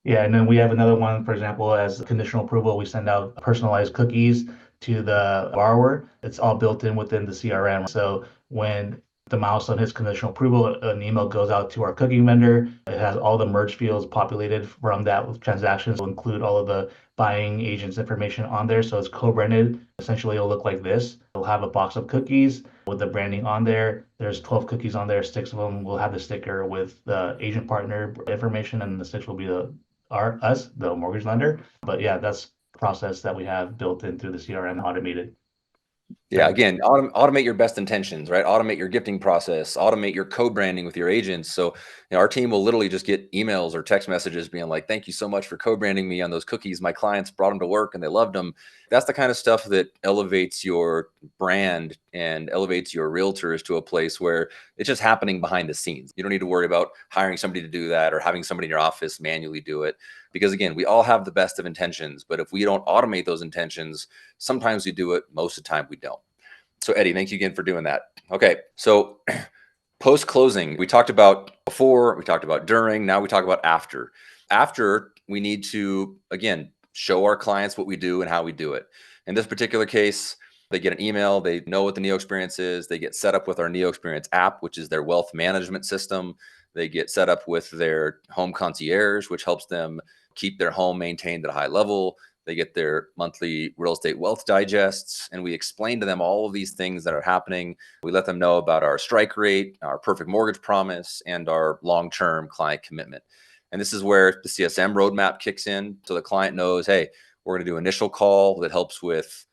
Yeah, and then we have another one, for example, as conditional approval, we send out personalized cookies to the borrower. It's all built in within the CRM. So when the milestone hits conditional approval, an email goes out to our cooking vendor. It has all the merge fields populated from that transaction. Will include all of the buying agent's information on there. So it's co-branded. Essentially, it'll look like this. It'll have a box of cookies with the branding on there. There's 12 cookies on there. 6 of them will have the sticker with the agent partner information, and the 6 will be the mortgage lender. But yeah, that's the process that we have built in through the CRM automated. Yeah, again, automate your best intentions, right? Automate your gifting process, automate your co-branding with your agents. So our team will literally just get emails or text messages being like, thank you so much for co-branding me on those cookies. My clients brought them to work and they loved them. That's the kind of stuff that elevates your brand and elevates your realtors to a place where it's just happening behind the scenes. You don't need to worry about hiring somebody to do that or having somebody in your office manually do it. Because again, we all have the best of intentions, but if we don't automate those intentions, sometimes we do it, most of the time we don't. So Eddie, thank you again for doing that. Okay, so post-closing, we talked about before, we talked about during, now we talk about after. After, we need to, again, show our clients what we do and how we do it. In this particular case, they get an email, they know what the Neo Experience is, they get set up with our Neo Experience app, which is their wealth management system. They get set up with their home concierge, which helps them keep their home maintained at a high level. They get their monthly real estate wealth digests, and we explain to them all of these things that are happening. We let them know about our strike rate, our perfect mortgage promise, and our long-term client commitment. And this is where the CSM roadmap kicks in. So the client knows, hey, we're going to do an initial call that helps with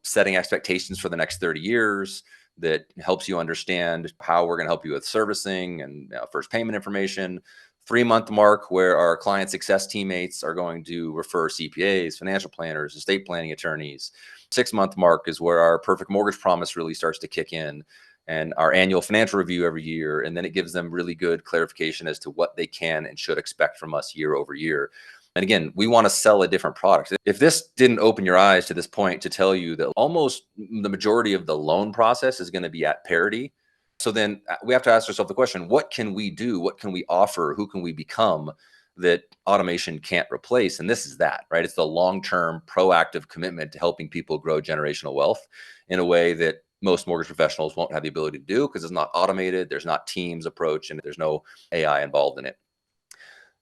setting expectations for the next 30 years, that helps you understand how we're going to help you with servicing and first payment information. 3-month mark where our client success teammates are going to refer CPAs, financial planners, estate planning attorneys. 6-month mark is where our perfect mortgage promise really starts to kick in, and our annual financial review every year. And then it gives them really good clarification as to what they can and should expect from us year over year. And again, we want to sell a different product. If this didn't open your eyes to this point to tell you that almost the majority of the loan process is going to be at parity, so then we have to ask ourselves the question, what can we do? What can we offer? Who can we become that automation can't replace? And this is that, right? It's the long-term proactive commitment to helping people grow generational wealth in a way that most mortgage professionals won't have the ability to do because it's not automated, there's not teams approach, and there's no AI involved in it.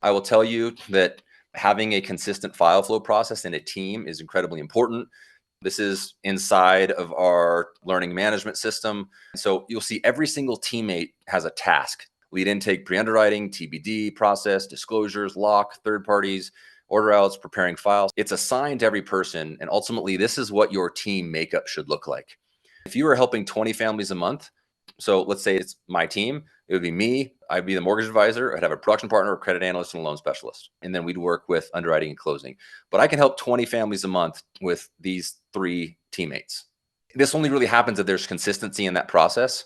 I will tell you that having a consistent file flow process in a team is incredibly important. This is inside of our learning management system. So you'll see every single teammate has a task: lead intake, pre-underwriting, TBD process, disclosures, lock, third parties, order outs, preparing files. It's assigned to every person. And ultimately, this is what your team makeup should look like. If you were helping 20 families a month, so let's say it's my team, it would be me, I'd be the mortgage advisor, I'd have a production partner, a credit analyst, and a loan specialist. And then we'd work with underwriting and closing. But I can help 20 families a month with these 3 teammates. This only really happens if there's consistency in that process.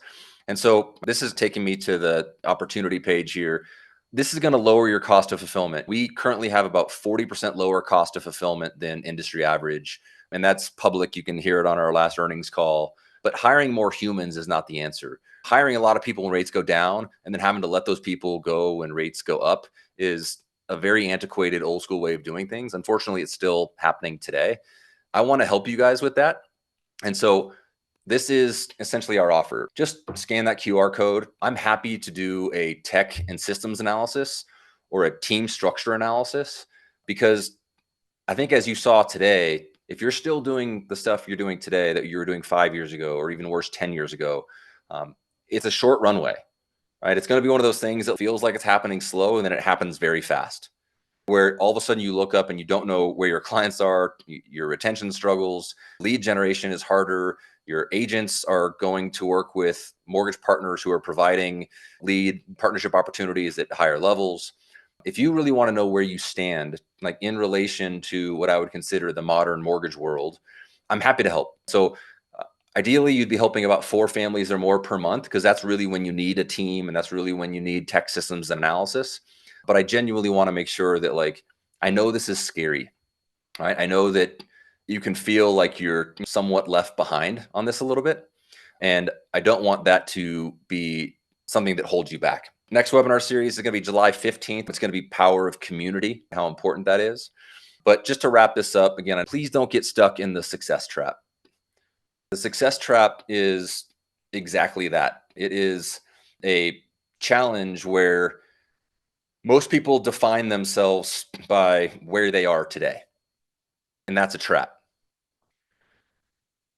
And so this is taking me to the opportunity page here. This is going to lower your cost of fulfillment. We currently have about 40% lower cost of fulfillment than industry average. And that's public. You can hear it on our last earnings call. But hiring more humans is not the answer. Hiring a lot of people when rates go down and then having to let those people go when rates go up is a very antiquated, old school way of doing things. Unfortunately, it's still happening today. I want to help you guys with that. And so this is essentially our offer. Just scan that QR code. I'm happy to do a tech and systems analysis or a team structure analysis, because I think, as you saw today, if you're still doing the stuff you're doing today that you were doing 5 years ago, or even worse, 10 years ago, it's a short runway, right? It's going to be one of those things that feels like it's happening slow, and then it happens very fast, where all of a sudden you look up and you don't know where your clients are, your retention struggles, lead generation is harder, your agents are going to work with mortgage partners who are providing lead partnership opportunities at higher levels. If you really want to know where you stand, like in relation to what I would consider the modern mortgage world, I'm happy to help. So ideally, you'd be helping about 4 families or more per month, because that's really when you need a team and that's really when you need tech systems analysis. But I genuinely want to make sure that, like, I know this is scary, right? I know that you can feel like you're somewhat left behind on this a little bit. And I don't want that to be something that holds you back. Next webinar series is going to be July 15th. It's going to be power of community, how important that is. But just to wrap this up, again, please don't get stuck in the success trap. The success trap is exactly that. It is a challenge where most people define themselves by where they are today. And that's a trap.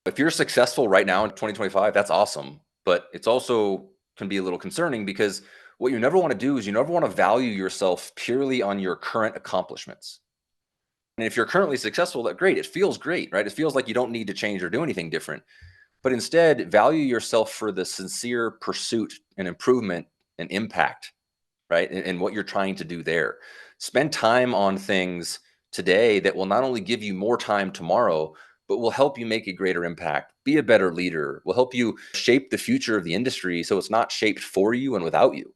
If you're successful right now in 2025, that's awesome. But it's also can be a little concerning, because what you never want to do is you never want to value yourself purely on your current accomplishments. And if you're currently successful, that's great. It feels great, right? It feels like you don't need to change or do anything different. But instead, value yourself for the sincere pursuit and improvement and impact, right? And what you're trying to do there. Spend time on things today that will not only give you more time tomorrow, but will help you make a greater impact, be a better leader, will help you shape the future of the industry so it's not shaped for you and without you,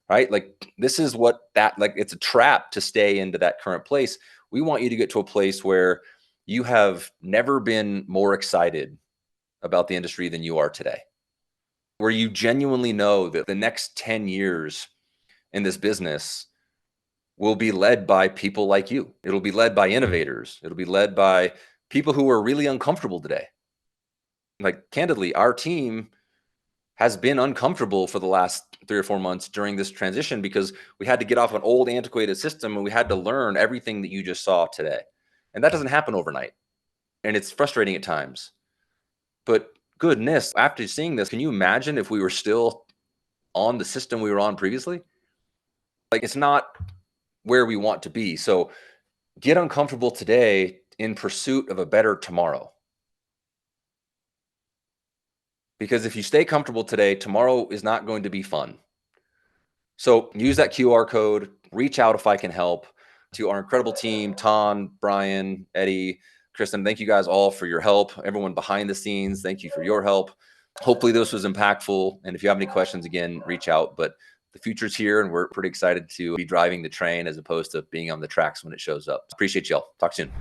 right? Like, this is what that, like, it's a trap to stay into that current place. We want you to get to a place where you have never been more excited about the industry than you are today, where you genuinely know that the next 10 years in this business will be led by people like you. It'll be led by innovators. It'll be led by people who are really uncomfortable today. Like, candidly, our team has been uncomfortable for the last 3 or 4 months during this transition, because we had to get off an old antiquated system and we had to learn everything that you just saw today. And that doesn't happen overnight. And it's frustrating at times. But goodness, after seeing this, can you imagine if we were still on the system we were on previously? Like, it's not where we want to be. So get uncomfortable today in pursuit of a better tomorrow. Because if you stay comfortable today, tomorrow is not going to be fun. So use that QR code, reach out if I can help, to our incredible team, Tom, Brian, Eddie, Kristen. Thank you guys all for your help. Everyone behind the scenes, thank you for your help. Hopefully this was impactful. And if you have any questions, again, reach out. But The future's here, and we're pretty excited to be driving the train as opposed to being on the tracks when it shows up. Appreciate y'all. Talk soon.